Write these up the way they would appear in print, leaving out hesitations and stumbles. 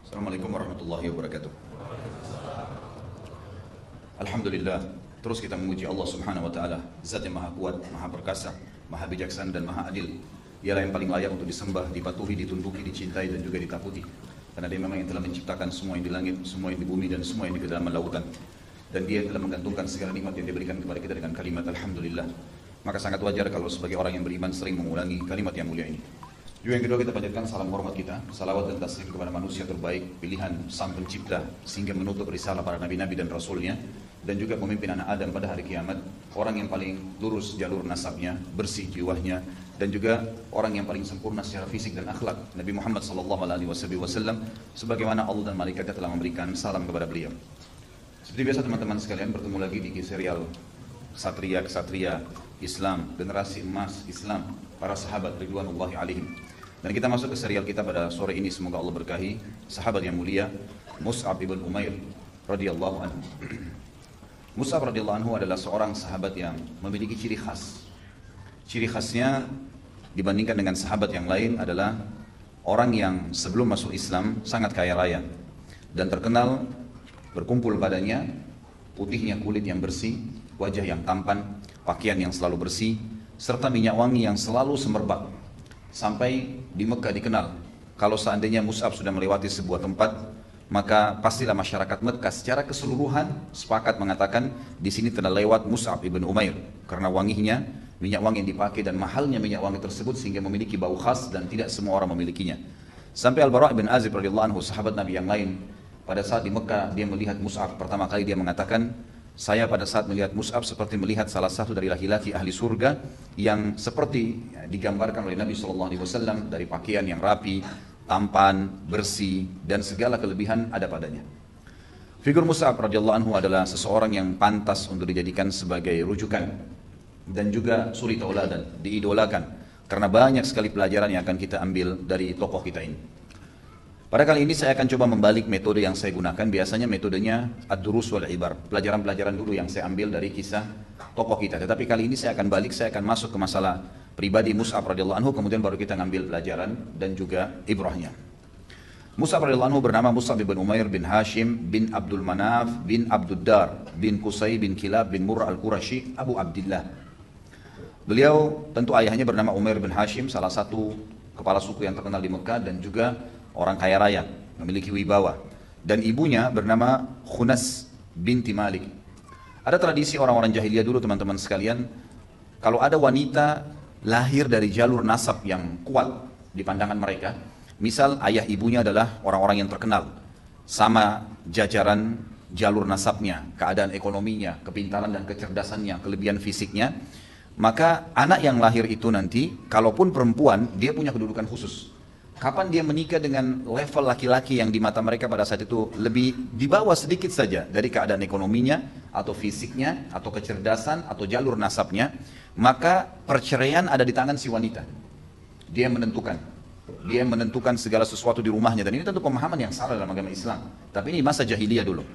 Assalamualaikum warahmatullahi wabarakatuh. Alhamdulillah, terus kita memuji Allah Subhanahu wa taala, Zat yang Maha Kuat, Maha Perkasa, Maha Bijaksana dan Maha Adil. Dialah yang paling layak untuk disembah, dipatuhi, ditunduki, dicintai dan juga ditakuti. Karena Dia memang yang telah menciptakan semua yang di langit, semua yang di bumi dan semua yang di kedalaman lautan. Dan Dia yang telah menggantungkan segala nikmat yang diberikan kepada kita dengan kalimat alhamdulillah. Maka sangat wajar kalau sebagai orang yang beriman sering mengulangi kalimat yang mulia ini. Juga yang kedua, kita panjatkan salam hormat kita, salawat dan taslim kepada manusia terbaik, pilihan Sang Pencipta, sehingga menutup risalah para nabi-nabi dan rasulnya, dan juga pemimpin anak Adam pada hari kiamat, orang yang paling lurus jalur nasabnya, bersih jiwanya, dan juga orang yang paling sempurna secara fisik dan akhlak, Nabi Muhammad SAW, sebagaimana Allah dan malaikatnya telah memberikan salam kepada beliau. Seperti biasa teman-teman sekalian, bertemu lagi di serial Kesatria Islam, generasi emas Islam, para sahabat ridwanullahi alaihim. Dan kita masuk ke serial kita pada sore ini, semoga Allah berkahi sahabat yang mulia Mus'ab ibn Umair radhiyallahu anhu. Mus'ab radhiyallahu anhu adalah seorang sahabat yang memiliki ciri khas. Ciri khasnya dibandingkan dengan sahabat yang lain adalah orang yang sebelum masuk Islam sangat kaya raya dan terkenal berkumpul padanya putihnya kulit yang bersih, wajah yang tampan, pakaian yang selalu bersih, serta minyak wangi yang selalu semerbak. Sampai di Mekah dikenal, kalau seandainya Mus'ab sudah melewati sebuah tempat, maka pastilah masyarakat Mekah secara keseluruhan sepakat mengatakan di sini telah lewat Mus'ab ibn Umair, karena wanginya, minyak wangi yang dipakai dan mahalnya minyak wangi tersebut sehingga memiliki bau khas dan tidak semua orang memilikinya. Sampai Al-Bara' bin Azib radhiyallahu anhu, sahabat Nabi yang lain, pada saat di Mekah dia melihat Mus'ab pertama kali, dia mengatakan, saya pada saat melihat Mus'ab seperti melihat salah satu dari laki-laki ahli surga yang seperti digambarkan oleh Nabi SAW, dari pakaian yang rapi, tampan, bersih, dan segala kelebihan ada padanya. Figur Mus'ab radhiyallahu anhu adalah seseorang yang pantas untuk dijadikan sebagai rujukan dan juga suri tauladan, diidolakan, karena banyak sekali pelajaran yang akan kita ambil dari tokoh kita ini. Pada kali ini saya akan coba membalik metode yang saya gunakan. Biasanya metodenya ad-durus wal ibar, pelajaran-pelajaran dulu yang saya ambil dari kisah tokoh kita. Tetapi kali ini saya akan balik, saya akan masuk ke masalah pribadi Mus'ab radhiyallahu anhu, kemudian baru kita ngambil pelajaran dan juga ibrahnya. Mus'ab radhiyallahu anhu bernama Mus'ab bin Umair bin Hashim bin Abdul Manaf bin Abdul Dar bin Qusay bin Kilab bin Murrah al-Qurashi Abu Abdillah. Beliau tentu ayahnya bernama Umair bin Hashim, salah satu kepala suku yang terkenal di Mekah dan juga orang kaya raya, memiliki wibawa. Dan ibunya bernama Khunas binti Malik. Ada tradisi orang-orang jahiliyah dulu teman-teman sekalian, kalau ada wanita lahir dari jalur nasab yang kuat di pandangan mereka, misal ayah ibunya adalah orang-orang yang terkenal, sama jajaran jalur nasabnya, keadaan ekonominya, kepintaran dan kecerdasannya, kelebihan fisiknya, maka anak yang lahir itu nanti, kalaupun perempuan, dia punya kedudukan khusus. Kapan dia menikah dengan level laki-laki yang di mata mereka pada saat itu lebih di bawah sedikit saja dari keadaan ekonominya, atau fisiknya, atau kecerdasan, atau jalur nasabnya, maka perceraian ada di tangan si wanita. Dia menentukan segala sesuatu di rumahnya, dan ini tentu pemahaman yang salah dalam agama Islam. Tapi ini masa jahiliyah dulu.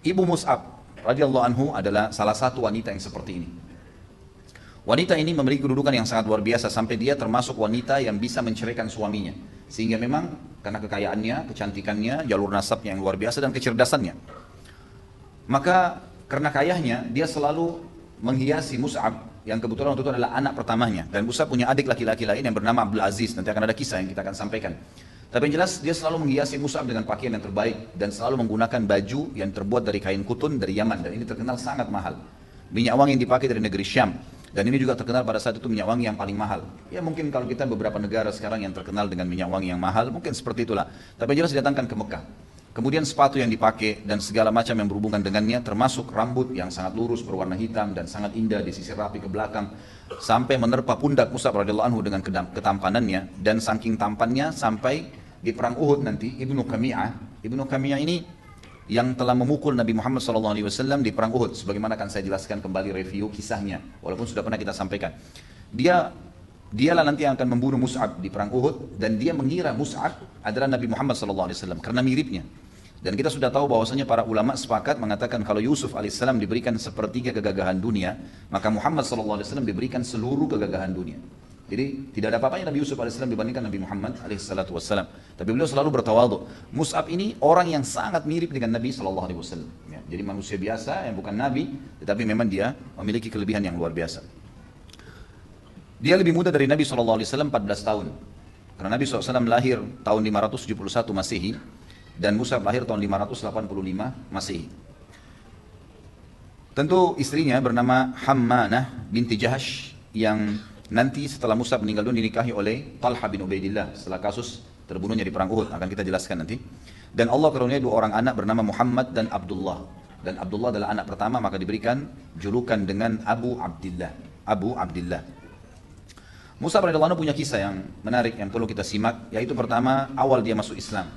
Ibu Mus'ab radhiyallahu anhu adalah salah satu wanita yang seperti ini. Wanita ini memiliki kedudukan yang sangat luar biasa, sampai dia termasuk wanita yang bisa menceraikan suaminya. Sehingga memang karena kekayaannya, kecantikannya, jalur nasabnya yang luar biasa dan kecerdasannya. Maka karena kayahnya, dia selalu menghiasi Mus'ab yang kebetulan waktu itu adalah anak pertamanya. Dan Mus'ab punya adik laki-laki lain yang bernama Abdul Aziz, nanti akan ada kisah yang kita akan sampaikan. Tapi yang jelas dia selalu menghiasi Mus'ab dengan pakaian yang terbaik dan selalu menggunakan baju yang terbuat dari kain kutun dari Yaman, dan ini terkenal sangat mahal. Minyak wangi yang dipakai dari negeri Syam. Dan ini juga terkenal pada saat itu minyak wangi yang paling mahal. Ya mungkin kalau kita beberapa negara sekarang yang terkenal dengan minyak wangi yang mahal, mungkin seperti itulah. Tapi jelas didatangkan ke Mekah. Kemudian sepatu yang dipakai dan segala macam yang berhubungan dengannya, termasuk rambut yang sangat lurus berwarna hitam dan sangat indah disisir rapi ke belakang, sampai menerpa pundak Mus'ab radhiyallahu anhu dengan ketampanannya. Dan saking tampannya sampai di perang Uhud nanti, Ibnu Qami'ah ini yang telah memukul Nabi Muhammad SAW di perang Uhud, sebagaimana akan saya jelaskan kembali review kisahnya, walaupun sudah pernah kita sampaikan. Dialah nanti yang akan membunuh Mus'ab di perang Uhud, dan dia mengira Mus'ab adalah Nabi Muhammad SAW karena miripnya. Dan kita sudah tahu bahwasanya para ulama sepakat mengatakan kalau Yusuf alaihissalam diberikan sepertiga kegagahan dunia, maka Muhammad SAW diberikan seluruh kegagahan dunia. Jadi tidak ada apa-apanya Nabi Yusuf alaihissalam dibandingkan Nabi Muhammad alaihissalam. Tapi beliau selalu bertawadhu. Mus'ab ini orang yang sangat mirip dengan Nabi SAW. Ya, jadi manusia biasa yang bukan Nabi, tetapi memang dia memiliki kelebihan yang luar biasa. Dia lebih muda dari Nabi SAW 14 tahun. Karena Nabi SAW lahir tahun 571 Masehi dan Mus'ab lahir tahun 585 Masehi. Tentu istrinya bernama Hammanah binti Jahash yang nanti setelah Mus'ab meninggal dunia dinikahi oleh Talha bin Ubaidillah setelah kasus terbunuhnya di perang Uhud, akan kita jelaskan nanti. Dan Allah karuniai dua orang anak bernama Muhammad dan Abdullah. Dan Abdullah adalah anak pertama, maka diberikan julukan dengan Abu Abdillah. Abu Abdillah. Mus'ab radhiyallahu anhu punya kisah yang menarik yang perlu kita simak, yaitu pertama awal dia masuk Islam.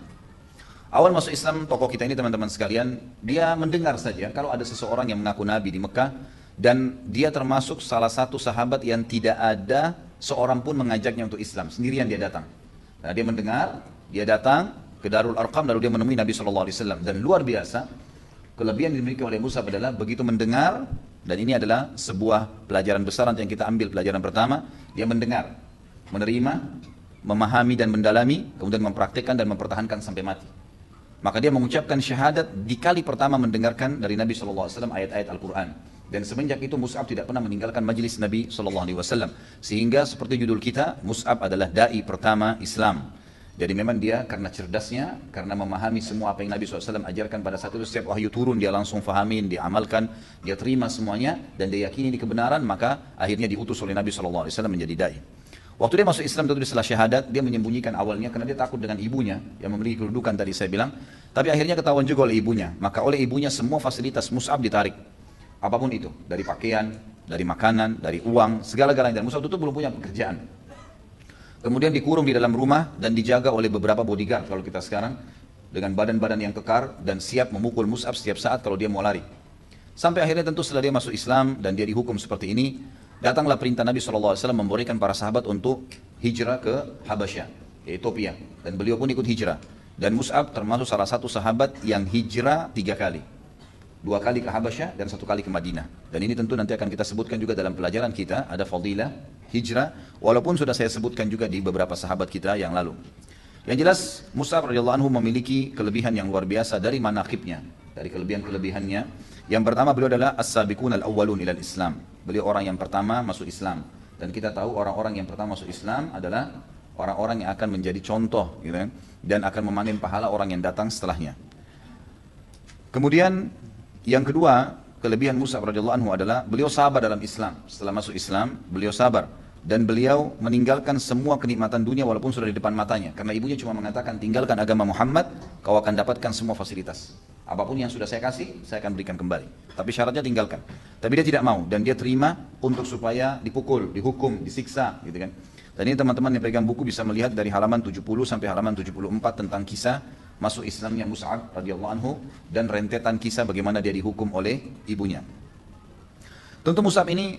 Awal masuk Islam tokoh kita ini teman-teman sekalian, dia mendengar saja kalau ada seseorang yang mengaku Nabi di Mekah. Dan dia termasuk salah satu sahabat yang tidak ada seorang pun mengajaknya untuk Islam. Sendirian dia datang. Nah, dia mendengar, dia datang ke Darul Arqam, lalu dia menemui Nabi SAW. Dan luar biasa, kelebihan yang dimiliki oleh Mus'ab adalah begitu mendengar, dan ini adalah sebuah pelajaran besar yang kita ambil. Pelajaran pertama, dia mendengar, menerima, memahami dan mendalami, kemudian mempraktikkan dan mempertahankan sampai mati. Maka dia mengucapkan syahadat di kali pertama mendengarkan dari Nabi SAW ayat-ayat Al-Quran. Dan semenjak itu Mus'ab tidak pernah meninggalkan majelis Nabi SAW. Sehingga seperti judul kita, Mus'ab adalah da'i pertama Islam. Jadi memang dia karena cerdasnya, karena memahami semua apa yang Nabi SAW ajarkan pada saat itu, setiap wahyu turun dia langsung fahamin, dia amalkan, dia terima semuanya, dan dia yakini di kebenaran, maka akhirnya diutus oleh Nabi SAW menjadi da'i. Waktu dia masuk Islam tentu setelah syahadat, dia menyembunyikan awalnya karena dia takut dengan ibunya yang memiliki kedudukan tadi saya bilang. Tapi akhirnya ketahuan juga oleh ibunya. Maka oleh ibunya semua fasilitas Mus'ab ditarik. Apapun itu, dari pakaian, dari makanan, dari uang, segala-galanya. Dan Mus'ab itu belum punya pekerjaan. Kemudian dikurung di dalam rumah dan dijaga oleh beberapa bodyguard kalau kita sekarang. Dengan badan-badan yang kekar dan siap memukul Mus'ab setiap saat kalau dia mau lari. Sampai akhirnya tentu setelah dia masuk Islam dan dia dihukum seperti ini, datanglah perintah Nabi SAW memberikan para sahabat untuk hijrah ke Habasyah, Ethiopia. Dan beliau pun ikut hijrah. Dan Mus'ab termasuk salah satu sahabat yang hijrah 3 kali. 2 kali ke Habasyah dan 1 kali ke Madinah. Dan ini tentu nanti akan kita sebutkan juga dalam pelajaran kita, ada fadilah hijrah, walaupun sudah saya sebutkan juga di beberapa sahabat kita yang lalu. Yang jelas Mus'ab radhiyallahu anhu memiliki kelebihan yang luar biasa dari manaqibnya, dari kelebihan-kelebihannya. Yang pertama beliau adalah as-sabiqun al-awwalun ilal Islam. Beliau orang yang pertama masuk Islam. Dan kita tahu orang-orang yang pertama masuk Islam adalah orang-orang yang akan menjadi contoh gitu kan? Dan akan memanen pahala orang yang datang setelahnya. Kemudian yang kedua, kelebihan Mus'ab radhiyallahu anhu adalah beliau sabar dalam Islam. Setelah masuk Islam, beliau sabar. Dan beliau meninggalkan semua kenikmatan dunia walaupun sudah di depan matanya. Karena ibunya cuma mengatakan, tinggalkan agama Muhammad, kau akan dapatkan semua fasilitas. Apapun yang sudah saya kasih, saya akan berikan kembali. Tapi syaratnya tinggalkan. Tapi dia tidak mau. Dan dia terima untuk supaya dipukul, dihukum, disiksa. Gitu kan. Dan ini teman-teman yang pegang buku bisa melihat dari halaman 70 sampai halaman 74 tentang kisah masuk Islamnya Mus'ab radhiyallahu anhu dan rentetan kisah bagaimana dia dihukum oleh ibunya. Tentu Mus'ab ini,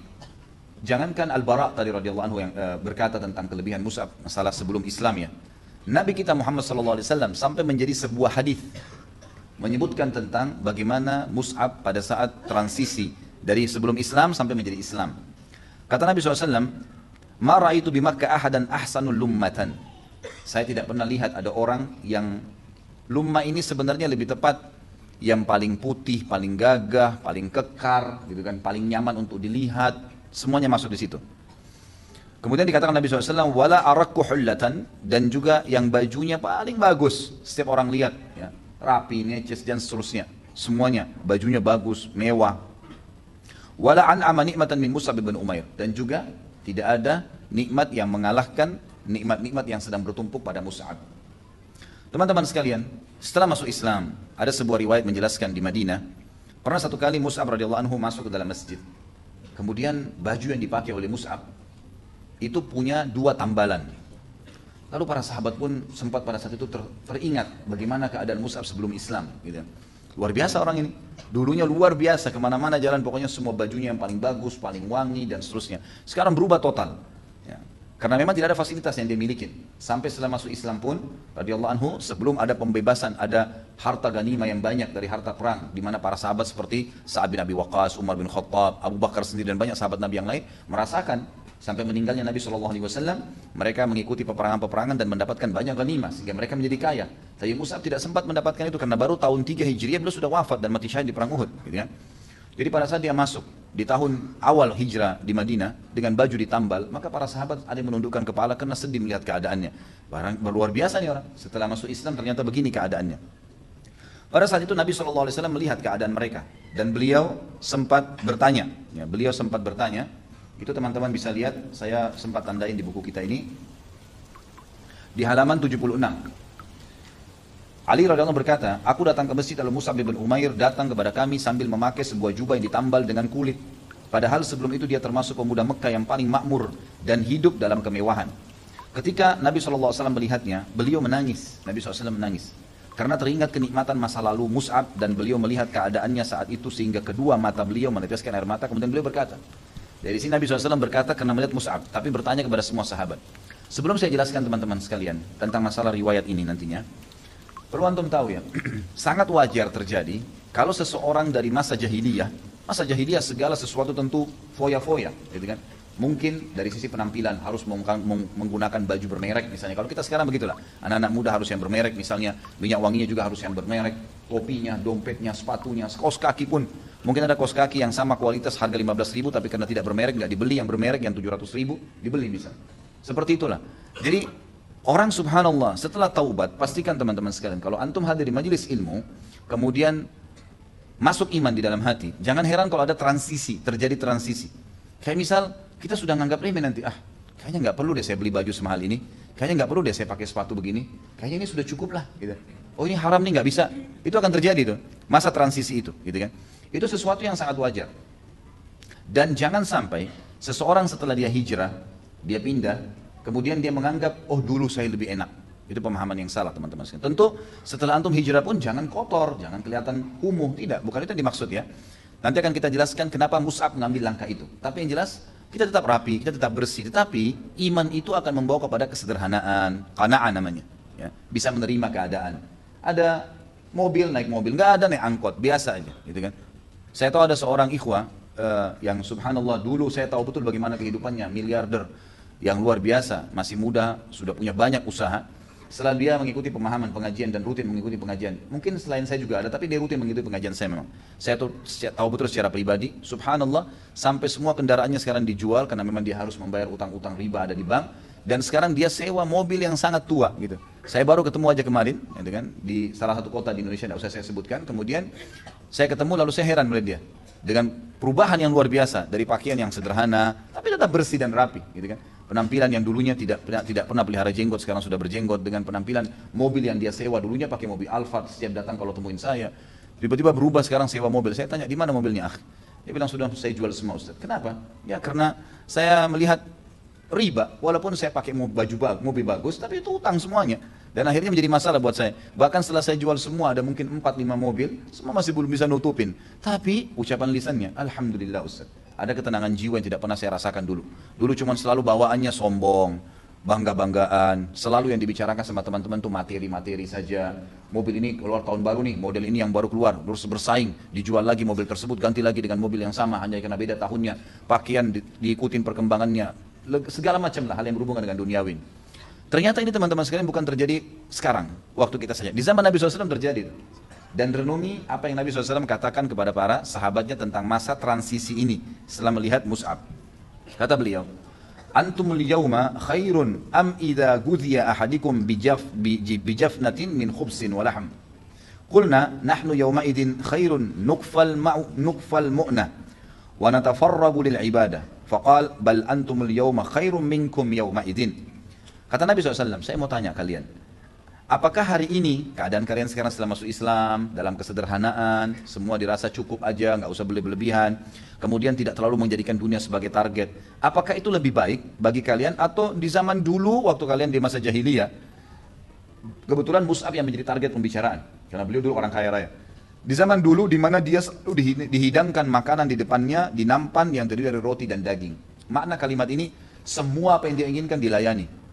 jangankan Al-Bara' tadi radhiyallahu anhu yang berkata tentang kelebihan Mus'ab masalah sebelum Islam ya. Nabi kita Muhammad SAW sampai menjadi sebuah hadis menyebutkan tentang bagaimana Mus'ab pada saat transisi dari sebelum Islam sampai menjadi Islam. Kata Nabi SAW, "Ma ra'aitu bi Makkah ahadan ahsanul lummatan." Saya tidak pernah lihat ada orang yang lumma ini sebenarnya lebih tepat yang paling putih, paling gagah, paling kekar, gitu kan, paling nyaman untuk dilihat, semuanya masuk di situ. Kemudian dikatakan Nabi SAW, wala arakku hullatan, dan juga yang bajunya paling bagus, setiap orang lihat, ya, rapi, neces dan seterusnya, semuanya bajunya bagus, mewah. Wala an'ama nikmatan min Mus'ab bin Umair, dan juga tidak ada nikmat yang mengalahkan nikmat-nikmat yang sedang bertumpuk pada Mus'ab. Teman-teman sekalian, setelah masuk Islam, ada sebuah riwayat menjelaskan di Madinah, pernah satu kali Mus'ab radhiyallahu anhu masuk ke dalam masjid. Kemudian baju yang dipakai oleh Mus'ab itu punya 2 tambalan. Lalu para sahabat pun sempat pada saat itu teringat bagaimana keadaan Mus'ab sebelum Islam. Gitu. Luar biasa orang ini. Dulunya luar biasa, kemana-mana jalan pokoknya semua bajunya yang paling bagus, paling wangi dan seterusnya. Sekarang berubah total. Ya. Karena memang tidak ada fasilitas yang dia miliki. Sampai setelah masuk Islam pun, radhiyallahu anhu, sebelum ada pembebasan, ada harta ganimah yang banyak dari harta perang, di mana para sahabat seperti Sa'ad bin Abi Waqqas, Umar bin Khattab, Abu Bakar sendiri dan banyak sahabat Nabi yang lain merasakan Sampai meninggalnya Nabi SAW, mereka mengikuti peperangan-peperangan dan mendapatkan banyak ghanimah sehingga mereka menjadi kaya. Tapi Mus'ab tidak sempat mendapatkan itu karena baru tahun 3 Hijriah beliau sudah wafat dan mati syahid di perang Uhud, gitu kan. Jadi pada saat dia masuk di tahun awal hijrah di Madinah dengan baju ditambal, maka para sahabat ada yang menundukkan kepala karena sedih melihat keadaannya. Barang luar biasa nih orang, setelah masuk Islam ternyata begini keadaannya. Pada saat itu Nabi SAW melihat keadaan mereka dan beliau sempat bertanya, itu teman-teman bisa lihat, saya sempat tandain di buku kita ini, di halaman 76. Ali radhiyallahu berkata, aku datang ke masjid lalu Mus'ab bin Umair datang kepada kami sambil memakai sebuah jubah yang ditambal dengan kulit. Padahal sebelum itu dia termasuk pemuda Mekah yang paling makmur dan hidup dalam kemewahan. Ketika Nabi SAW melihatnya, beliau menangis. Nabi SAW menangis karena teringat kenikmatan masa lalu Mus'ab dan beliau melihat keadaannya saat itu sehingga kedua mata beliau meneteskan air mata. Kemudian beliau berkata, dari sini Nabi SAW berkata karena melihat Mus'ab, tapi bertanya kepada semua sahabat. Sebelum saya jelaskan teman-teman sekalian tentang masalah riwayat ini nantinya, perlu antum tahu ya, sangat wajar terjadi kalau seseorang dari masa jahiliyah segala sesuatu tentu foya-foya, gitu kan? Mungkin dari sisi penampilan harus menggunakan baju bermerek misalnya. Kalau kita sekarang begitulah, anak-anak muda harus yang bermerek misalnya, minyak wanginya juga harus yang bermerek, topinya, dompetnya, sepatunya, kaos kaki pun. Mungkin ada kaos kaki yang sama kualitas harga 15.000 tapi karena tidak bermerek nggak dibeli, yang bermerek yang 700.000 dibeli misalnya. Seperti itulah. Jadi orang subhanallah setelah taubat, pastikan teman-teman sekalian kalau antum hadir di majelis ilmu, kemudian masuk iman di dalam hati, jangan heran kalau ada transisi, terjadi transisi. Kayak misal kita sudah nganggap remeh nanti, kayaknya nggak perlu deh saya beli baju semahal ini, kayaknya nggak perlu deh saya pakai sepatu begini, kayaknya ini sudah cukup lah, gitu. Oh ini haram nih nggak bisa, itu akan terjadi tuh, masa transisi itu, gitu kan? Itu sesuatu yang sangat wajar. Dan jangan sampai seseorang setelah dia hijrah, dia pindah, kemudian dia menganggap, oh dulu saya lebih enak. Itu pemahaman yang salah teman-teman. Tentu setelah antum hijrah pun jangan kotor, jangan kelihatan kumuh, tidak, bukan itu yang dimaksud ya. Nanti akan kita jelaskan kenapa Mus'ab mengambil langkah itu. Tapi yang jelas, kita tetap rapi, kita tetap bersih. Tetapi iman itu akan membawa kepada kesederhanaan, qana'ah namanya. Ya, bisa menerima keadaan. Ada mobil, naik mobil, nggak ada naik angkot, biasa aja, gitu kan. Saya tahu ada seorang ikhwah yang subhanallah dulu saya tahu betul bagaimana kehidupannya, miliarder yang luar biasa, masih muda, sudah punya banyak usaha. Setelah dia mengikuti pemahaman pengajian dan rutin mengikuti pengajian, mungkin selain saya juga ada, tapi dia rutin mengikuti pengajian saya memang. Saya tahu betul secara pribadi, subhanallah, sampai semua kendaraannya sekarang dijual karena memang dia harus membayar utang-utang riba ada di bank. Dan sekarang dia sewa mobil yang sangat tua gitu. Saya baru ketemu aja kemarin, gitu kan, di salah satu kota di Indonesia, tidak usah saya sebutkan. Kemudian saya ketemu lalu saya heran melihat dia dengan perubahan yang luar biasa dari pakaian yang sederhana, tapi tetap bersih dan rapi, gitu kan. Penampilan yang dulunya tidak pernah pelihara jenggot, sekarang sudah berjenggot. Dengan penampilan mobil yang dia sewa dulunya pakai mobil Alphard, setiap datang kalau temuin saya, tiba-tiba berubah sekarang sewa mobil. Saya tanya, di mana mobilnya? Dia bilang sudah saya jual semua Ustaz. Kenapa? Ya karena saya melihat riba, walaupun saya pakai mobil bagus, tapi itu utang semuanya. Dan akhirnya menjadi masalah buat saya. Bahkan setelah saya jual semua, ada mungkin 4-5 mobil, semua masih belum bisa nutupin. Tapi ucapan lisannya, alhamdulillah Ustaz. Ada ketenangan jiwa yang tidak pernah saya rasakan dulu. Dulu cuma selalu bawaannya sombong, bangga-banggaan, selalu yang dibicarakan sama teman-teman tuh materi-materi saja. Mobil ini keluar tahun baru nih, model ini yang baru keluar, terus bersaing, dijual lagi mobil tersebut, ganti lagi dengan mobil yang sama, hanya karena beda tahunnya. Pakaian diikutin perkembangannya, segala macam lah hal yang berhubungan dengan duniawi. Ternyata ini teman-teman sekalian bukan terjadi sekarang, waktu kita saja. Di zaman Nabi SAW terjadi. Dan renungi apa yang Nabi SAW katakan kepada para sahabatnya tentang masa transisi ini setelah melihat Mus'ab. Kata beliau, antumul yawma khairun am idha gudhiya ahadikum bijafnatin min khubsin walaham. Qulna nahnu yawma idin khairun nukfal mu'na wa natafarragu lil ibadah. Faqal bal antumul yawma khairun minkum yawma idin. Kata Nabi SAW, saya mau tanya kalian, apakah hari ini keadaan kalian sekarang setelah masuk Islam dalam kesederhanaan, semua dirasa cukup aja, nggak usah berlebihan, kemudian tidak terlalu menjadikan dunia sebagai target, apakah itu lebih baik bagi kalian atau di zaman dulu waktu kalian di masa jahiliyah? Kebetulan Mus'ab yang menjadi target pembicaraan karena beliau dulu orang kaya raya. Di zaman dulu di mana dia selalu dihidangkan makanan di depannya di nampan yang terdiri dari roti dan daging. Makna kalimat ini, semua apa yang dia inginkan dilayani.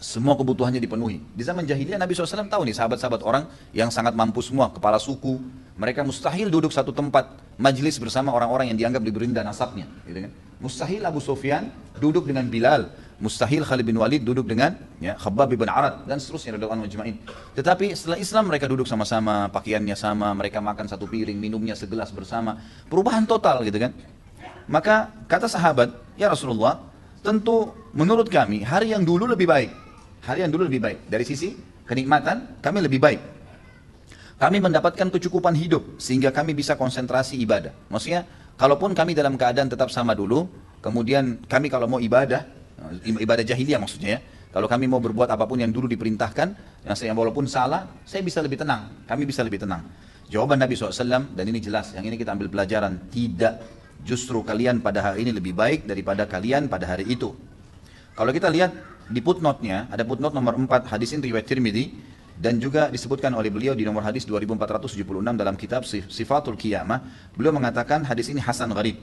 Semua kebutuhannya dipenuhi. Di zaman jahiliyah Nabi SAW tahu nih sahabat-sahabat orang yang sangat mampu semua, kepala suku. Mereka mustahil duduk satu tempat majlis bersama orang-orang yang dianggap lebih rendah nasabnya, gitu kan. Mustahil Abu Sufyan duduk dengan Bilal, mustahil Khalid bin Walid duduk dengan Khabbab bin Arad dan seterusnya radhiyallahu anhum ajma'in. Tetapi setelah Islam mereka duduk sama-sama, pakaiannya sama, mereka makan satu piring, minumnya segelas bersama. Perubahan total gitu kan. Maka kata sahabat, "Ya Rasulullah, tentu menurut kami hari yang dulu lebih baik. Hari yang dulu lebih baik. Dari sisi kenikmatan kami lebih baik. Kami mendapatkan kecukupan hidup sehingga kami bisa konsentrasi ibadah." Maksudnya, kalaupun kami dalam keadaan tetap sama dulu, kemudian kami kalau mau ibadah jahiliyah maksudnya ya, kalau kami mau berbuat apapun yang dulu diperintahkan, yang walaupun salah, saya bisa lebih tenang, kami bisa lebih tenang. Jawaban Nabi SAW, dan ini jelas, yang ini kita ambil pelajaran, tidak, justru kalian pada hari ini lebih baik daripada kalian pada hari itu. Kalau kita lihat di footnote-nya, ada footnote nomor 4, hadis ini riwayat Tirmidzi, dan juga disebutkan oleh beliau di nomor hadis 2476 dalam kitab Sifatul Qiyamah. Beliau mengatakan hadis ini hasan gharib,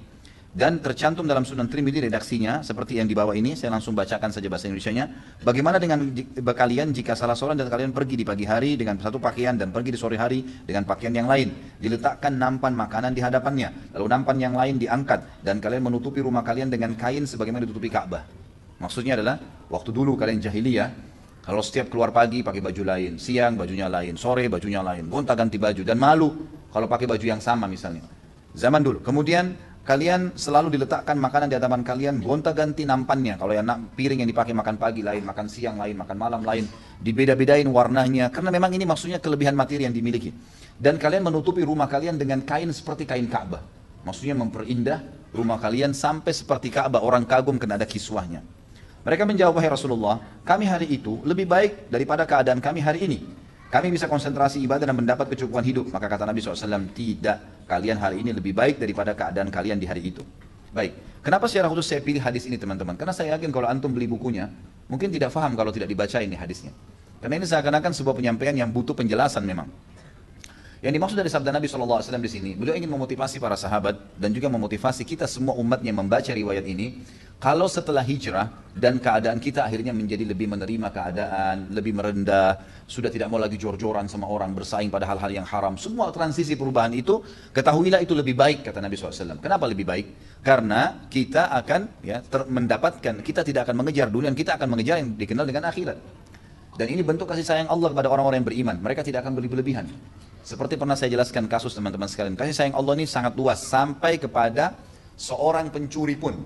dan tercantum dalam Sunan Tirmidzi redaksinya seperti yang di bawah ini. Saya langsung bacakan saja bahasa Indonesianya. Bagaimana dengan kalian jika salah seorang dan kalian pergi di pagi hari dengan satu pakaian dan pergi di sore hari dengan pakaian yang lain, diletakkan nampan makanan di hadapannya, lalu nampan yang lain diangkat, dan kalian menutupi rumah kalian dengan kain sebagaimana ditutupi Ka'bah. Maksudnya adalah waktu dulu kalian jahiliyah, kalau setiap keluar pagi pakai baju lain, siang bajunya lain, sore bajunya lain, gonta-ganti baju, dan malu kalau pakai baju yang sama misalnya. Zaman dulu. Kemudian kalian selalu diletakkan makanan di hadapan kalian, gonta-ganti nampannya. Kalau yang piring yang dipakai makan pagi lain, makan siang lain, makan malam lain, dibeda-bedain warnanya, karena memang ini maksudnya kelebihan materi yang dimiliki. Dan kalian menutupi rumah kalian dengan kain seperti kain Ka'bah. Maksudnya memperindah rumah kalian sampai seperti Ka'bah, orang kagum kena ada kiswahnya. Mereka menjawab, "Wahai Rasulullah, kami hari itu lebih baik daripada keadaan kami hari ini. Kami bisa konsentrasi ibadah dan mendapat kecukupan hidup." Maka kata Nabi SAW, "Tidak, kalian hari ini lebih baik daripada keadaan kalian di hari itu." Baik, kenapa secara khusus saya pilih hadis ini teman-teman? Karena saya yakin kalau antum beli bukunya, mungkin tidak faham kalau tidak dibaca ini hadisnya. Karena ini seakan-akan sebuah penyampaian yang butuh penjelasan memang. Yang dimaksud dari sabda Nabi SAW di sini, beliau ingin memotivasi para sahabat dan juga memotivasi kita semua umat yang membaca riwayat ini. Kalau setelah hijrah dan keadaan kita akhirnya menjadi lebih menerima keadaan, lebih merendah, sudah tidak mau lagi jor-joran sama orang, bersaing pada hal-hal yang haram, semua transisi perubahan itu, ketahuilah itu lebih baik, kata Nabi SAW. Kenapa lebih baik? Karena kita akan mendapatkan, kita tidak akan mengejar dunia, kita akan mengejar yang dikenal dengan akhirat. Dan ini bentuk kasih sayang Allah kepada orang-orang yang beriman. Mereka tidak akan berlebihan. Seperti pernah saya jelaskan kasus teman-teman sekalian. Kasih sayang Allah ini sangat luas sampai kepada seorang pencuri pun.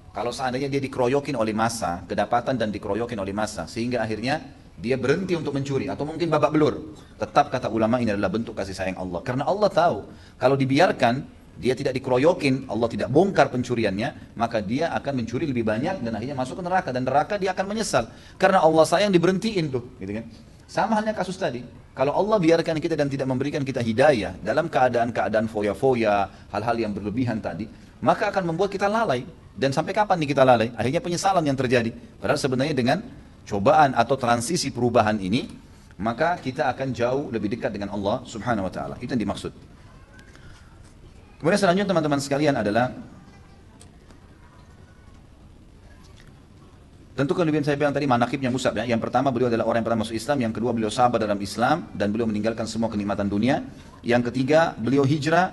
Kalau seandainya dia dikeroyokin oleh massa, kedapatan dan dikeroyokin oleh massa, sehingga akhirnya dia berhenti untuk mencuri atau mungkin babak belur. Tetap kata ulama ini adalah bentuk kasih sayang Allah. Karena Allah tahu kalau dibiarkan dia tidak dikeroyokin, Allah tidak bongkar pencuriannya, maka dia akan mencuri lebih banyak dan akhirnya masuk ke neraka, dan neraka dia akan menyesal. Karena Allah sayang diberhentiin tuh, gitu kan. Sama halnya kasus tadi. Kalau Allah biarkan kita dan tidak memberikan kita hidayah dalam keadaan-keadaan foya-foya, hal-hal yang berlebihan tadi, maka akan membuat kita lalai. Dan sampai kapan nih kita lalai? Akhirnya penyesalan yang terjadi. Padahal sebenarnya dengan cobaan atau transisi perubahan ini, maka kita akan jauh lebih dekat dengan Allah Subhanahu wa taala. Itu yang dimaksud. Kemudian selanjutnya teman-teman sekalian adalah, tentu kelebihan saya bilang tadi manakibnya Mus'ab ya. Yang pertama, beliau adalah orang yang pertama masuk Islam. Yang kedua, beliau sahabat dalam Islam dan beliau meninggalkan semua kenikmatan dunia. Yang ketiga, beliau hijrah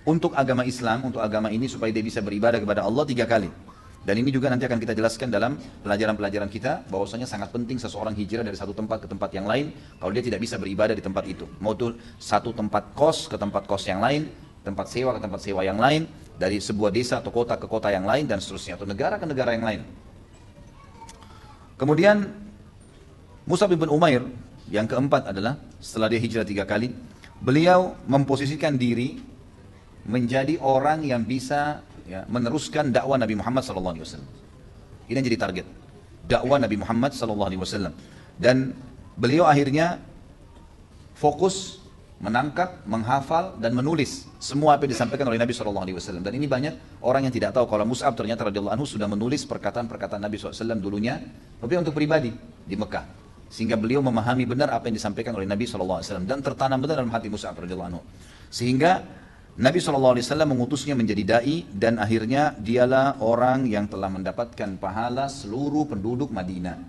untuk agama Islam, untuk agama ini supaya dia bisa beribadah kepada Allah 3 kali. Dan ini juga nanti akan kita jelaskan dalam pelajaran-pelajaran kita, bahwasanya sangat penting seseorang hijrah dari satu tempat ke tempat yang lain kalau dia tidak bisa beribadah di tempat itu. Mau itu satu tempat kos ke tempat kos yang lain, tempat sewa ke tempat sewa yang lain, dari sebuah desa atau kota ke kota yang lain dan seterusnya, atau negara ke negara yang lain. Kemudian Mus'ab bin Umair yang keempat adalah setelah dia hijrah 3 kali, beliau memposisikan diri menjadi orang yang bisa meneruskan dakwah Nabi Muhammad SAW. Ini yang jadi target dakwah Nabi Muhammad SAW. Dan beliau akhirnya fokus menangkap, menghafal dan menulis semua apa yang disampaikan oleh Nabi SAW. Dan ini banyak orang yang tidak tahu kalau Mus'ab ternyata radhiyallahu anhu sudah menulis perkataan-perkataan Nabi SAW dulunya, tapi untuk pribadi di Mekah, sehingga beliau memahami benar apa yang disampaikan oleh Nabi SAW dan tertanam benar dalam hati Mus'ab radhiyallahu anhu, sehingga Nabi SAW mengutusnya menjadi da'i, dan akhirnya dialah orang yang telah mendapatkan pahala seluruh penduduk Madinah.